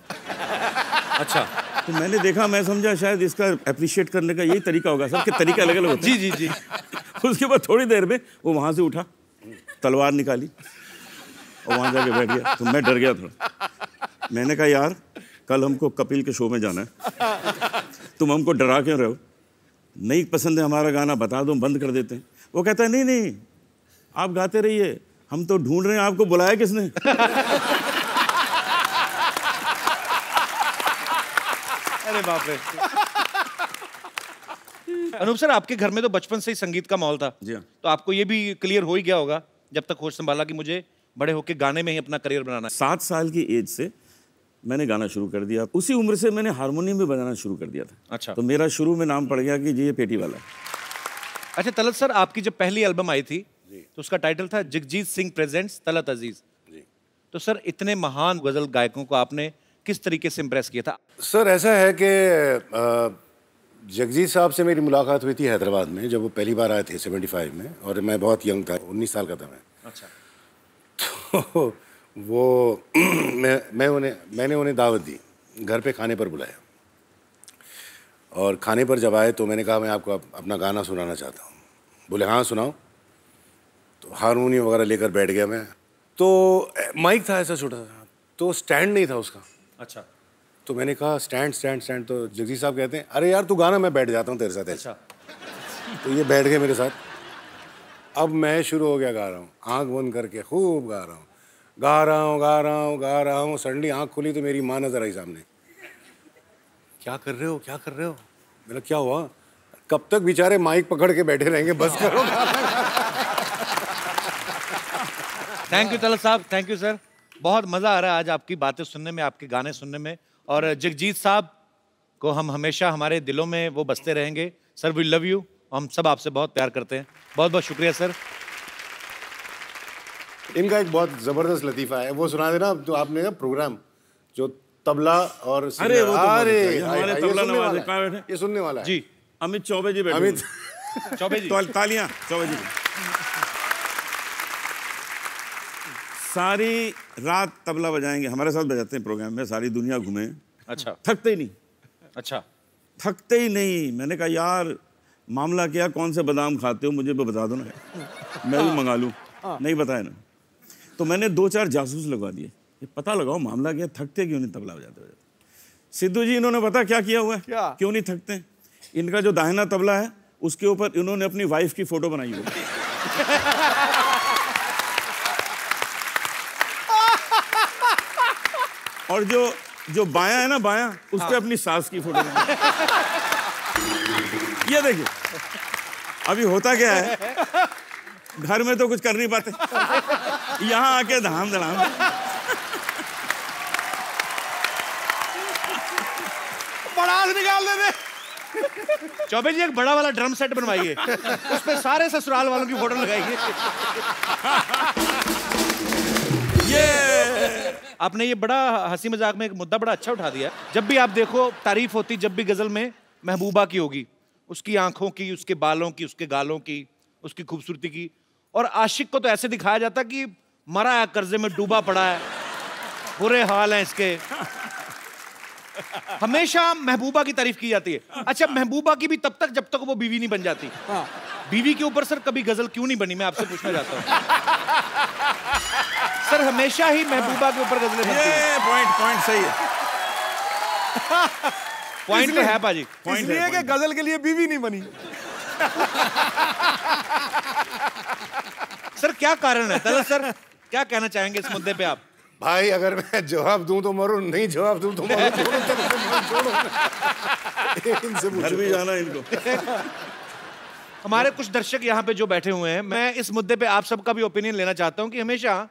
अच्छा। तो मैंने देखा, मैं समझा शायद इसका अप्रिशिएट करने का यही तरीका होगा, सबके तरीके अलग अलग होते हैं। जी जी जी। उसके बाद थोड़ी देर में वो वहाँ से उठा, तलवार निकाली और वहाँ जाके बैठ गया। तो मैं डर गया थोड़ा। मैंने कहा यार कल हमको कपिल के शो में जाना है, तुम हमको डरा क्यों रहे हो? नहीं पसंद है हमारा गाना, बता दो, बंद कर देते हैं। वो कहता है नहीं नहीं आप गाते रहिए, हम तो ढूंढ रहे हैं आपको, बुलाया किसने? अरे बाप रे। अनूप सर आपके घर में तो बचपन से ही संगीत का माहौल था जी। तो आपको ये भी क्लियर हो ही गया होगा जब तक होश संभाला कि मुझे बड़े होके गाने में ही अपना करियर बनाना है। 7 साल की एज से मैंने गाना शुरू कर दिया। उसी उम्र से मैंने हारमोनियम भी बजाना शुरू कर दिया था। अच्छा। तो मेरा शुरू में नाम पड़ गया कि जी ये पेटी वाला है। अच्छा तलत सर, आपकी जब पहली एल्बम आई थी तो उसका टाइटल था जगजीत सिंह प्रेजेंट्स तलत अजीज। तो सर इतने महान गजल गायकों को आपने किस तरीके से इम्प्रेस किया था? सर ऐसा है कि जगजीत साहब से मेरी मुलाकात हुई थी हैदराबाद में जब वो पहली बार आए थे 75 में, और मैं बहुत यंग था, 19 साल का था मैं। अच्छा। तो वो मैंने उन्हें दावत दी, घर पे खाने पर बुलाया, और खाने पर जब आए तो मैंने कहा मैं आपको अपना गाना सुनाना चाहता हूँ। बोले हाँ सुनाओ। तो हारमोनियम वगैरह लेकर बैठ गया मैं। तो माइक था ऐसा छोटा सा, तो स्टैंड नहीं था उसका। अच्छा। तो मैंने कहा स्टैंड स्टैंड स्टैंड। तो जगजीत साहब कहते हैं अरे यार तू गाना, मैं बैठ जाता हूँ तेरे साथ। अच्छा। तो ये बैठ गए मेरे साथ। अब मैं शुरू हो गया गा रहा हूँ, आँख बंद करके खूब गा रहा हूँ, गा रहा हूँ गा रहा हूँ गा रहा हूँ। सडनली आँख खुली तो मेरी माँ नजर आई सामने। क्या कर रहे हो, क्या कर रहे हो? मेरा क्या हुआ? कब तक बेचारे माइक पकड़ के बैठे रहेंगे, बस करो। थैंक यू तलत साहब, थैंक यू सर। बहुत मज़ा आ रहा है आज आपकी बातें सुनने में, आपके गाने सुनने में। और जगजीत साहब को हम हमेशा हमारे दिलों में वो बसते रहेंगे। सर वी लव यू, हम सब आपसे बहुत प्यार करते हैं। बहुत बहुत शुक्रिया सर। इनका एक बहुत ज़बरदस्त लतीफ़ा है, वो सुना देना। तो आपने ना प्रोग्राम जो तबला और अरे वो तो अरे हमारे तबला नवाज़ कहाँ बैठे? ये सुनने वाला है जी, अमित चौबे जी बैठे। अमित चौबे जी, तालियां चौबे जी। सारी रात तबला बजाएंगे, हमारे साथ बजाते हैं प्रोग्राम में, सारी दुनिया घूमे। अच्छा। थकते ही नहीं। अच्छा। थकते ही नहीं। मैंने कहा यार मामला क्या, कौन से बादाम खाते हो मुझे भी बता दो ना, मैं भी मंगा लूँ। नहीं बताया ना। तो मैंने 2-4 जासूस लगवा दिए, ये पता लगाओ मामला क्या, थकते क्यों नहीं तबला बजाते बजाते। सिद्धू जी इन्होंने पता क्या किया हुआ है, क्यों नहीं थकते? इनका जो दाहिना तबला है उसके ऊपर इन्होंने अपनी वाइफ की फोटो बनाई हुई। और जो बायां है ना, बायां, उस पे अपनी सास की फोटो बनाई। ये देखिए अभी होता क्या है, घर में तो कुछ कर नहीं पाते, यहाँ आके धाम धड़ाम। बड़ा निकाल देते। चौबे जी एक बड़ा वाला ड्रम सेट बनवाइए, उस पे सारे ससुराल वालों की फोटो लगाइए। ये आपने ये बड़ा हंसी मजाक में एक मुद्दा बड़ा अच्छा उठा दिया। जब भी आप देखो तारीफ होती, जब भी गजल में महबूबा की होगी, उसकी आंखों की, उसके बालों की, उसके गालों की, उसकी खूबसूरती की। और आशिक को तो ऐसे दिखाया जाता कि मरा है, कर्जे में डूबा पड़ा है, बुरे हाल हैं इसके। हमेशा महबूबा की तारीफ की जाती है। अच्छा, महबूबा की भी तब तक जब तक वो बीवी नहीं बन जाती। बीवी के ऊपर सर कभी गजल क्यों नहीं बनी, मैं आपसे पूछना चाहता हूँ। सर हमेशा ही महबूबा के ऊपर गजलें बनती हैं। पॉइंट सही है। पॉइंट तो है पाजी, इसलिए कि गजल के लिए बीवी नहीं बनी। सर क्या कारण है? तलत सर क्या कहना चाहेंगे इस मुद्दे पे आप? भाई अगर मैं जवाब दूं तो मरूं, नहीं जवाब दूं तो मरूं। इनसे घर भी जाना इनको। हमारे कुछ दर्शक यहाँ पे जो बैठे हुए हैं, मैं इस मुद्दे पे आप सबका भी ओपिनियन लेना चाहता हूँ कि हमेशा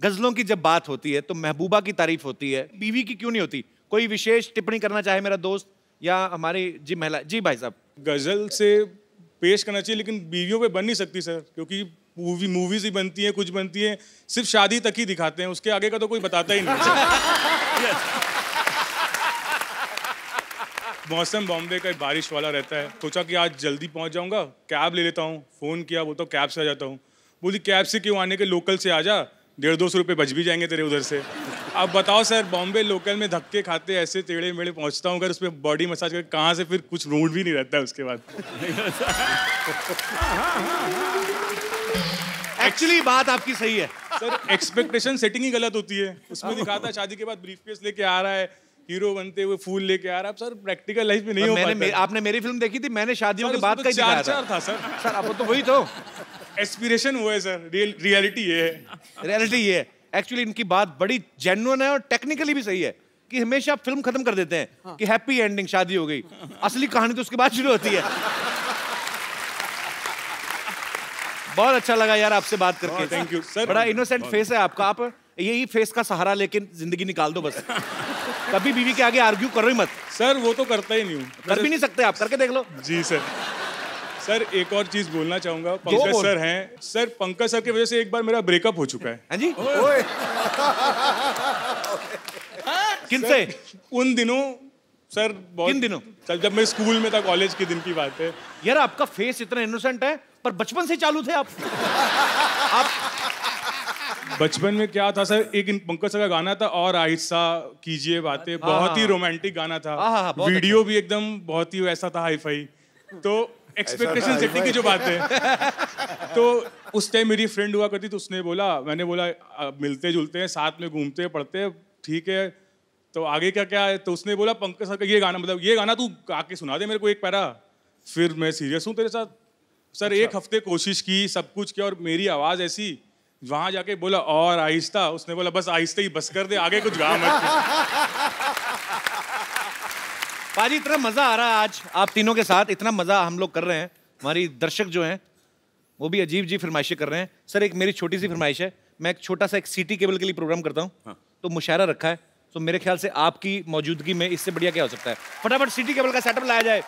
गजलों की जब बात होती है तो महबूबा की तारीफ होती है, बीवी की क्यों नहीं होती? कोई विशेष टिप्पणी करना चाहे मेरा दोस्त या हमारी जी महिला? जी भाई साहब। गजल से पेश करना चाहिए, लेकिन बीवियों पे बन नहीं सकती सर, क्योंकि मूवीज ही बनती हैं, कुछ बनती हैं, सिर्फ शादी तक ही दिखाते हैं, उसके आगे का तो कोई बताता ही नहीं। मौसम बॉम्बे का बारिश वाला रहता है, सोचा कि आज जल्दी पहुंच जाऊंगा, कैब ले लेता हूँ। फ़ोन किया, वो तो कैब से आ जाता हूँ। बोली कैब से क्यों आने के, लोकल से आ जा, 150-200 रुपये बच भी जाएंगे तेरे उधर से। अब बताओ सर, बॉम्बे लोकल में धक्के खाते ऐसे टेढ़े मेढ़े पहुंचता हूँ, अगर उसमें बॉडी मसाज करके कहाँ से फिर कुछ मूड भी नहीं रहता है उसके बाद। एक्चुअली बात आपकी सही है सर, एक्सपेक्टेशन सेटिंग ही गलत होती है। उसमें दिखाता है शादी के बाद ब्रीफकेस लेके आ रहा है, हीरो बनते हुए फूल लेके आ रहा है। सर प्रैक्टिकल लाइफ में नहीं हो पाता। आपने मेरी फिल्म देखी थी, मैंने शादियों के बाद का ही दिखाया था सर। सर अब तो वही तो एस्पिरेशन वो है सर, रियलिटी ये है। रियलिटी ये है। एक्चुअली इनकी बात बड़ी जेन्युइन है और टेक्निकली भी सही है कि हमेशा फिल्म खत्म कर देते हैं कि हैप्पी एंडिंग, शादी हो गई। असली कहानी तो उसके बाद शुरू होती है। बहुत अच्छा लगा यार आपसे बात करके। Thank you sir. बड़ा इनोसेंट फेस है आपका, आप यही फेस का सहारा लेके जिंदगी निकाल दो बस। कभी बीवी के आगे आर्ग्यू करो ही मत। सर वो तो करता ही नहीं हूँ। कर भी नहीं सकते आप, करके देख लो। जी सर। सर एक और चीज बोलना चाहूंगा, पंकज सर हैं सर, पंकज सर की वजह से एक बार मेरा ब्रेकअप हो चुका है। हाँ जी? किनसे? उन दिनों सर, बहुत किन दिनों? सर जब मैं स्कूल में था, कॉलेज के दिन की बात है। यार आपका फेस इतना इनोसेंट है, पर बचपन से चालू थे आप। बचपन में क्या था सर, एक पंकज सर का गाना था और आहिस्ता कीजिए बातें, बहुत ही रोमांटिक गाना था। वीडियो भी एकदम बहुत ही वैसा था, हाई फाई। तो एक्सपेक्टेशन सेटिंग की जो बात है, तो उस टाइम मेरी फ्रेंड हुआ करती, तो उसने बोला, मैंने बोला मिलते जुलते हैं, साथ में घूमते हैं, पढ़ते हैं, ठीक है, तो आगे क्या क्या है? तो उसने बोला पंकज सर का ये गाना, मतलब ये गाना तू आके सुना दे मेरे को एक पैरा। फिर मैं सीरियस हूँ तेरे साथ सर। एक हफ्ते कोशिश की, सब कुछ किया, और मेरी आवाज ऐसी, वहां जाके बोला और आहिस्ता, उसने बोला बस आहिस्ता ही बस कर दे, आगे कुछ गा मत। पाजी इतना मजा आ रहा है आज आप तीनों के साथ, इतना मजा हम लोग कर रहे हैं, हमारी दर्शक जो हैं वो भी अजीब अजीब फरमाइशें कर रहे हैं। सर एक मेरी छोटी सी फरमाइश है, मैं एक छोटा सा एक सिटी केबल के लिए प्रोग्राम करता हूँ, तो मुशायरा रखा है, तो मेरे ख्याल से आपकी मौजूदगी में इससे बढ़िया क्या हो सकता है। फटाफट सिटी केबल का सेटअप लाया जाए।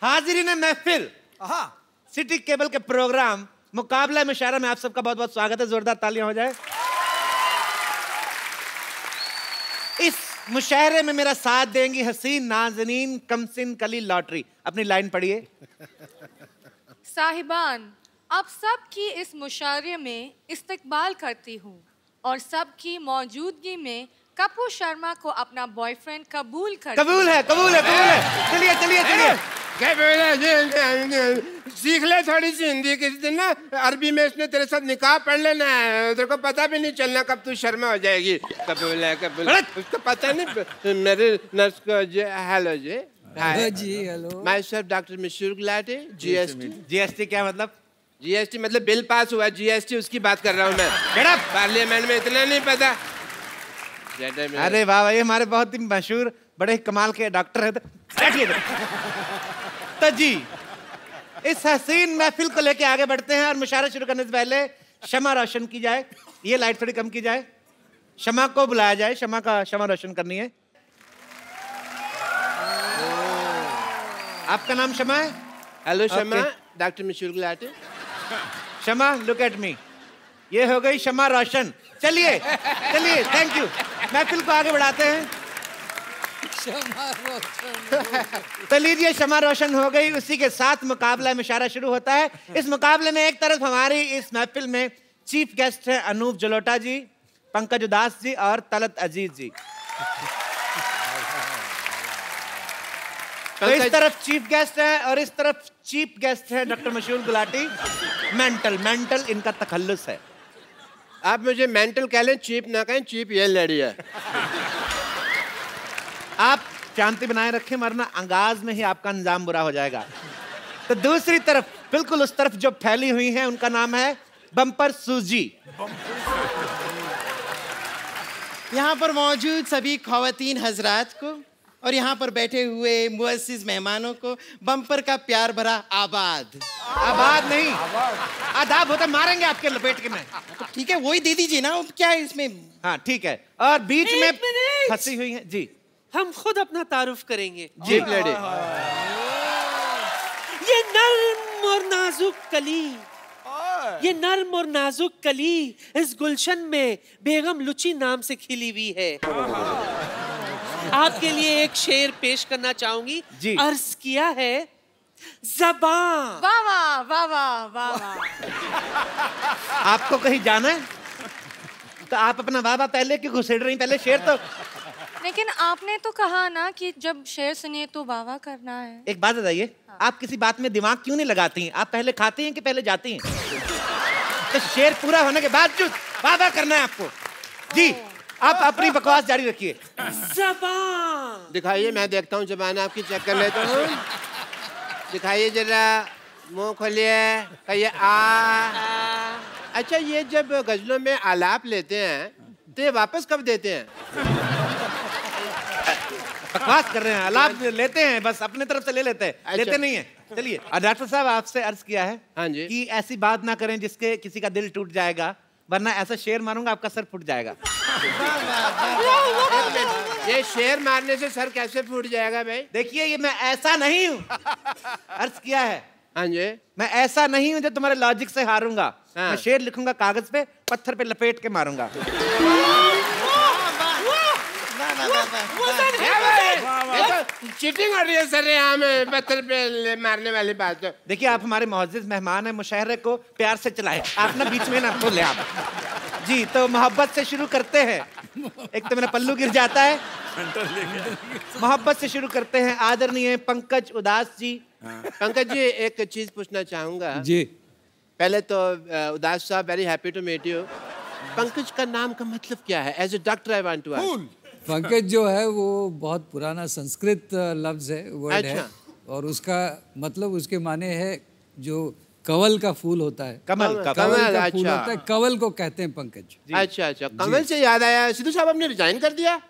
हाजिरीन महफिल, सिटी केबल के प्रोग्राम मुकाबला मुशायरा में आप सबका बहुत बहुत स्वागत है। जोरदार तालियां हो जाए। इस मुशायरे में मेरा साथ देंगी हसीन नाज़नीन कमसिन कली लॉटरी। अपनी लाइन पढ़िए। साहिबान, आप सबकी इस मुशायरे में इस्तकबाल करती हूँ और सबकी मौजूदगी में कपूर शर्मा को अपना बॉयफ्रेंड कबूल कर। कबूल है, कबूल है, कबूल है। चलिए चलिए चलिए। सीख ले थोड़ी सी हिंदी, किसी दिन ना अरबी में इसने तेरे साथ निकाह पढ़ लेना है, तेरे को पता भी नहीं चलना कब तू शर्मा हो जाएगी। कबूल है, कबूल। उसको पता नहीं। मेरे नर्स को हेलो जी। जी hello. Myself doctor Mashoor Gulati, GST. GST क्या मतलब? जीएसटी मतलब बिल पास हुआ, जीएसटी उसकी बात कर रहा हूँ मैं। पार्लियामेंट में इतना नहीं पता। अरे वाह, ये हमारे बहुत ही मशहूर बड़े कमाल के डॉक्टर हैं। तो जी इस हसीन महफिल को लेके आगे बढ़ते हैं और मुशायरा शुरू करने से पहले शमा रोशन की जाए। ये लाइट थोड़ी कम की जाए, शमा को बुलाया जाए, शमा रोशन करनी है। आपका नाम शमा है? Hello Shama, doctor Mashoor Gulati. Shama look at me, ये हो गई शमा रोशन। चलिए चलिए, थैंक यू। महफिल को आगे बढ़ाते हैं। तो लीजिए शमा रोशन हो गई, उसी के साथ मुकाबला मुशायरा शुरू होता है। इस मुकाबले में एक तरफ हमारी इस महफिल में चीफ गेस्ट है अनूप जलोटा जी, पंकज उदास जी और तलत अजीज जी। तो इस तरफ चीफ गेस्ट है और इस तरफ चीफ गेस्ट है डॉक्टर मशहूर गुलाटी। मेंटल इनका तखल्लुस है। आप मुझे मेंटल कह लें, चीप ना कहें, चीप ये लड़ी है। आप शांति बनाए रखें, वरना अंगाज में ही आपका अंजाम बुरा हो जाएगा। तो दूसरी तरफ, बिल्कुल उस तरफ जो फैली हुई है, उनका नाम है बम्पर सूजी। यहाँ पर मौजूद सभी ख़वातीन हजरात को और यहाँ पर बैठे हुए मुअस्सिस मेहमानों को बम्पर का प्यार भरा आबाद। आबाद नहीं, आदाब होता, मारेंगे आपके लपेट के में। तो ठीक है, वही दे दीजिए ना, क्या है इसमें। हाँ ठीक है। और बीच में फंसी हुई है जी। हम खुद अपना तारुफ करेंगे जी। ये नर्म और नाजुक कली, ये नर्म और नाजुक कली इस गुलशन में बेगम लुची नाम से खिली हुई है। आपके लिए एक शेर पेश करना चाहूंगी। अर्ज किया है ज़बान। वाह वाह वाह वाह वाह वाह। आपको कहीं जाना है तो आप अपना वाह वाह पहले क्यों घुसेड़ रही? पहले शेर तो। लेकिन आपने तो कहा ना कि जब शेर सुनिए तो वाह वाह करना है। एक बात बताइए, आप किसी बात में दिमाग क्यों नहीं लगाती हैं? आप पहले खाती हैं कि पहले जाती हैं? तो शेर पूरा होने के बाद वाह वाह करना है आपको। जी आप अपनी बकवास जारी रखिए। ज़बान दिखाइए, मैं देखता हूँ ज़बान आपकी, चेक कर लेता हूँ। दिखाइए जरा, मुंह खोलिए, कहिए आ। अच्छा, ये जब गजलों में आलाप लेते हैं तो ये वापस कब देते हैं? बकवास कर रहे हैं, आलाप लेते हैं, बस अपने तरफ से ले लेते हैं। अच्छा। लेते नहीं है। चलिए, डॉक्टर साहब आपसे अर्ज किया है, हाँ जी, कि ऐसी बात ना करें जिसके किसी का दिल टूट जाएगा। वरना ऐसा शेर मारूंगा आपका सर फूट जाएगा। ये शेर मारने से सर कैसे फूट जाएगा भाई? देखिए ये मैं ऐसा नहीं हूँ, अर्ज किया है। हाँ जी, मैं ऐसा नहीं हूँ जो तुम्हारे लॉजिक से हारूंगा। मैं शेर लिखूंगा कागज पे, पत्थर पे लपेट के मारूंगा। चीटिंग हो रही है सर यहाँ में, पत्थर पे मारने वाली बात। देखिए आप हमारे मुअज़्ज़िज़ मेहमान हैं, मुशायरे को प्यार से चलाएं, आप ना बीच में ना बोले आप जी। तो मोहब्बत से शुरू करते हैं। एक तो मेरा पल्लू गिर जाता है। मोहब्बत से शुरू करते हैं। आदरणीय पंकज उदास जी। पंकज जी एक चीज पूछना चाहूंगा जी। पहले तो उदास साहब, very happy to meet you. Pankaj का नाम का मतलब क्या है? As a doctor I want to ask. Pankaj जो है वो बहुत पुराना संस्कृत लफ्ज है, वर्ड है, और उसका मतलब उसके माने है जो कवल का फूल होता है। कमल का फूल होता है, कवल को कहते हैं पंकज। अच्छा अच्छा, कमल से याद आया, सिद्धू साहब आपने रिजाइन कर दिया?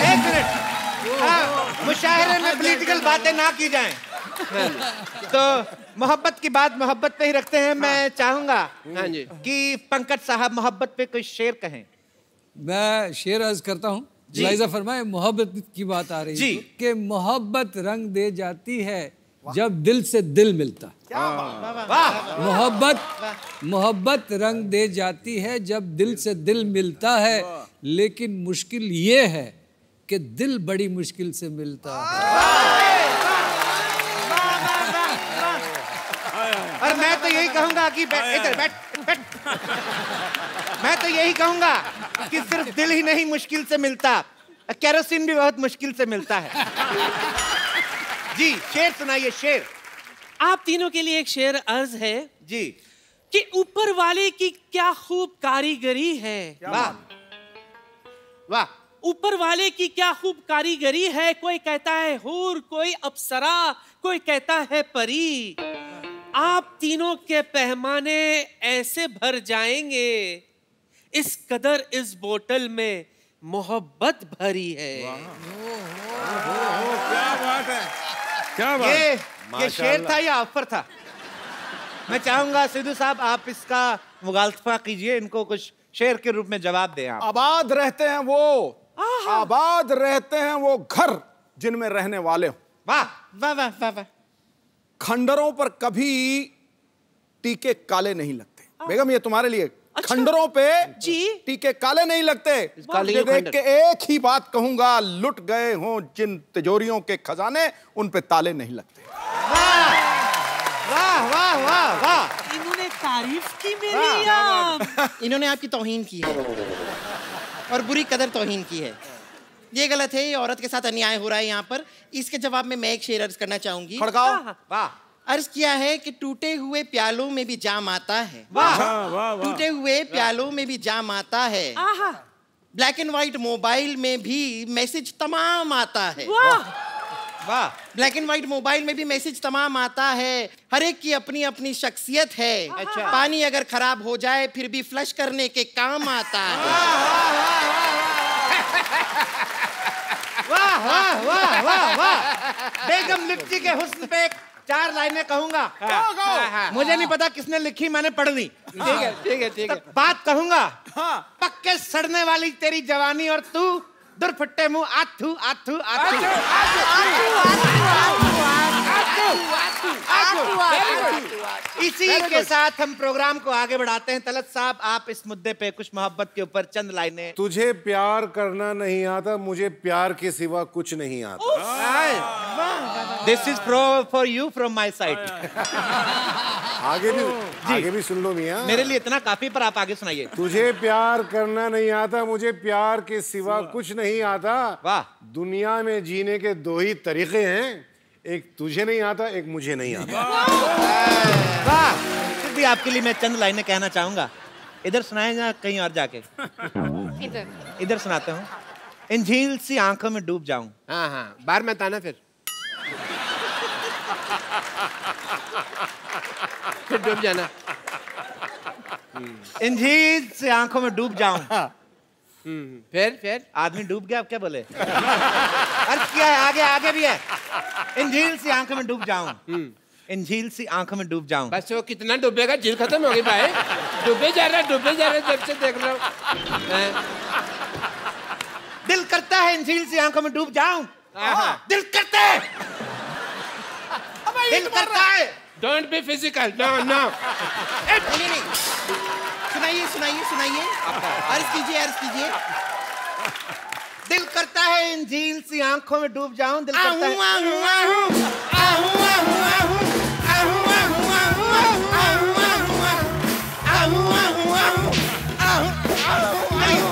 एक मिनट, मुशायरे में पॉलिटिकल बातें ना की जाएं। तो मोहब्बत की बात मोहब्बत पे ही रखते हैं। मैं चाहूंगा कि पंकज साहब मोहब्बत पे कोई शेर कहें। मैं शेर अर्ज करता हूँ। लाइजा फरमाए, मोहब्बत की बात आ रही है कि मोहब्बत रंग दे जाती है जब दिल से दिल मिलता। मोहब्बत रंग दे जाती है जब दिल से दिल मिलता है, लेकिन मुश्किल ये है कि दिल बड़ी मुश्किल से मिलता है। और मैं तो यही कहूंगा कि इधर बैठ। मैं तो यही कहूंगा कि सिर्फ दिल ही नहीं मुश्किल से मिलता, केरोसिन भी बहुत मुश्किल से मिलता है। जी शेर सुनाइए, शेर। आप तीनों के लिए एक शेर अर्ज है जी कि ऊपर वाले की क्या खूब कारीगरी है। वाह वाह। ऊपर वाले की क्या खूब कारीगरी है। कोई कहता है हूर, कोई अप्सरा, कोई कहता है परी। आप तीनों के पैमाने ऐसे भर जाएंगे, इस कदर इस बोतल में मोहब्बत भरी है। क्या बात है, क्या बात। ये शेर था या ऑफर था? मैं चाहूंगा सिद्धू साहब आप इसका मुगालफा कीजिए, इनको कुछ शेर के रूप में जवाब दें आप। आबाद रहते हैं वो, आबाद रहते हैं वो घर जिनमें रहने वाले हो। वाह वाह वाह वाह वाह। खंडरों पर कभी टीके काले नहीं लगते। बेगम ये तुम्हारे लिए। खंडरों पे टीके काले नहीं लगते। ये देख के एक ही बात कहूंगा, लुट गए हों जिन तिजोरियों के खजाने, उन पे ताले नहीं लगते। वाह वाह वाह वाह। इन्होंने तारीफ की मेरी। इन्होंने आपकी तौहीन की है और बुरी कदर तौहीन की है। ये गलत है, ये औरत के साथ अन्याय हो रहा है यहाँ पर। इसके जवाब में मैं एक शेर अर्ज करना चाहूंगी। खड़काओ। वाह। अर्ज किया है कि टूटे हुए प्यालों में भी जाम आता है। वाह। टूटे हुए प्यालों में भी जाम आता है। ब्लैक एंड व्हाइट मोबाइल में भी मैसेज तमाम आता है। वाह। ब्लैक एंड व्हाइट मोबाइल में भी मैसेज तमाम आता है। हर एक की अपनी अपनी शख्सियत है। अच्छा। पानी अगर खराब हो जाए फिर भी फ्लश करने के काम आता है। वाह वाह वाह वाह वाह। बेगम लिप्टी के हुस्न पे 4 लाइनें कहूंगा। मुझे नहीं पता किसने लिखी, मैंने पढ़ ली। ठीक है ठीक है ठीक है। बात कहूंगा। पक्के सड़ने वाली तेरी जवानी और तू दुरफट्टे मुंह आथू आथू आथू। इसी के साथ हम प्रोग्राम को आगे बढ़ाते हैं। तलत साहब आप इस मुद्दे पे कुछ मोहब्बत के ऊपर चंद लाइनें। तुझे प्यार करना नहीं आता, मुझे प्यार के सिवा कुछ नहीं आता। This is for you from my side. आगे भी सुन लो मियां। मेरे लिए इतना काफी, पर आप आगे सुनाइए। तुझे प्यार करना नहीं आता, मुझे प्यार के सिवा कुछ नहीं आता। वाह। दुनिया में जीने के 2 ही तरीके हैं, एक तुझे नहीं आता, एक मुझे नहीं आता। वाह। फिर भी आपके लिए मैं चंद लाइनें कहना चाहूंगा। इधर सुनाए या कहीं और जाके? इधर सुनाते हूँ। इन झील सी आंखों में डूब जाऊं। हाँ हाँ, बाहर मत आना फिर डूब जाना। इन झील से आंखों में डूब जाऊं, फिर आदमी डूब गया, आप क्या बोले? अर्थ क्या है? आगे आगे भी है। इन झील सी आंखों में डूब जाऊं, इन झील सी आंखों में डूब जाऊं। बस वो कितना डूबेगा, झील खत्म होगी भाई। डूबे जा रहा जब से देख रहा हूँ। दिल करता है इन झील सी आंखों में डूब जाऊं, दिल करता है, दिल करता है। Don't be physical, no no. सुनाइए सुनाइए सुनाइए, अर्ज कीजिए अर्ज कीजिए। दिल करता है इन झील सी आंखों में डूब जाऊं, दिल करता है।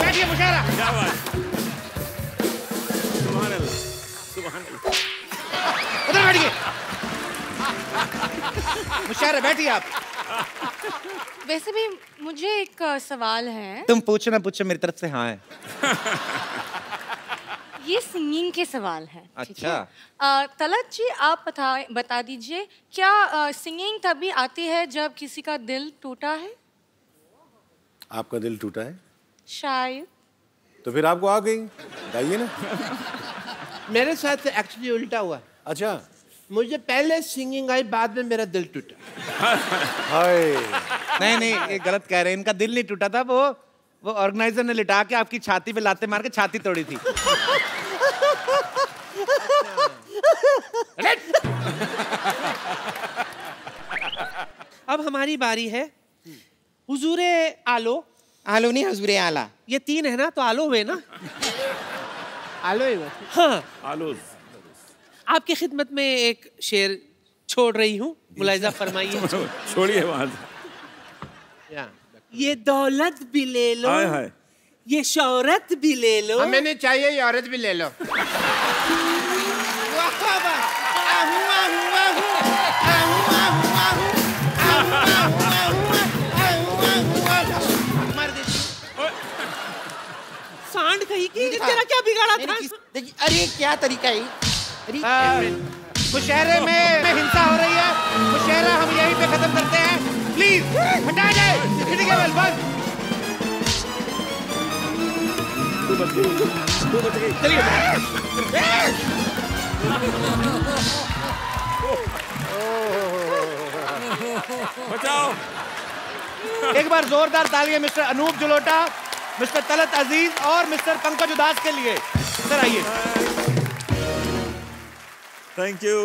बैठिए मुशायरा। उधर बैठिए मुशायरा, बैठिए आप। वैसे भी मुझे एक सवाल है। तुम पूछो ना पूछो, मेरी तरफ से हाँ है। ये सिंगिंग के सवाल है। अच्छा। तलत जी आप बता दीजिए, क्या सिंगिंग तभी आती है जब किसी का दिल टूटा है? आपका दिल टूटा है? शायद। तो फिर आपको आ गई, गाइए ना। मेरे साथ एक्चुअली उल्टा हुआ। अच्छा। मुझे पहले सिंगिंग आई, बाद में मेरा दिल टूटा। नहीं नहीं, ये गलत कह रहे हैं। इनका दिल नहीं टूटा था, वो ऑर्गेनाइजर ने लिटा के आपकी छाती पे लाते मार के छाती तोड़ी थी। अब हमारी बारी है। हुजूरे आलो। आलो नहीं, हुजूरे आला। ये तीन है ना, तो आलो हुए ना। आलो ही हुए। हाँ आलो। आपकी खिदमत में एक शेर छोड़ रही हूँ, मुलाहिजा फरमाइए। छोड़िए वहां से। ये दौलत भी ले लो, हाय हाय, ये शौहरत भी ले लो। हमें नहीं चाहिए, ये औरत भी ले लो। सांड कहीं की, तेरा क्या बिगाड़ा था? अरे क्या तरीका है? मुशायरे में हिंसा हो रही है। मुशायरा हम यहीं पे खत्म करते हैं, प्लीज हटा जाए। चलिए। बचाओ। एक बार जोरदार तालियां मिस्टर अनूप जलोटा, मिस्टर तलत अजीज और मिस्टर पंकज उदास के लिए। सर आइए। Thank you.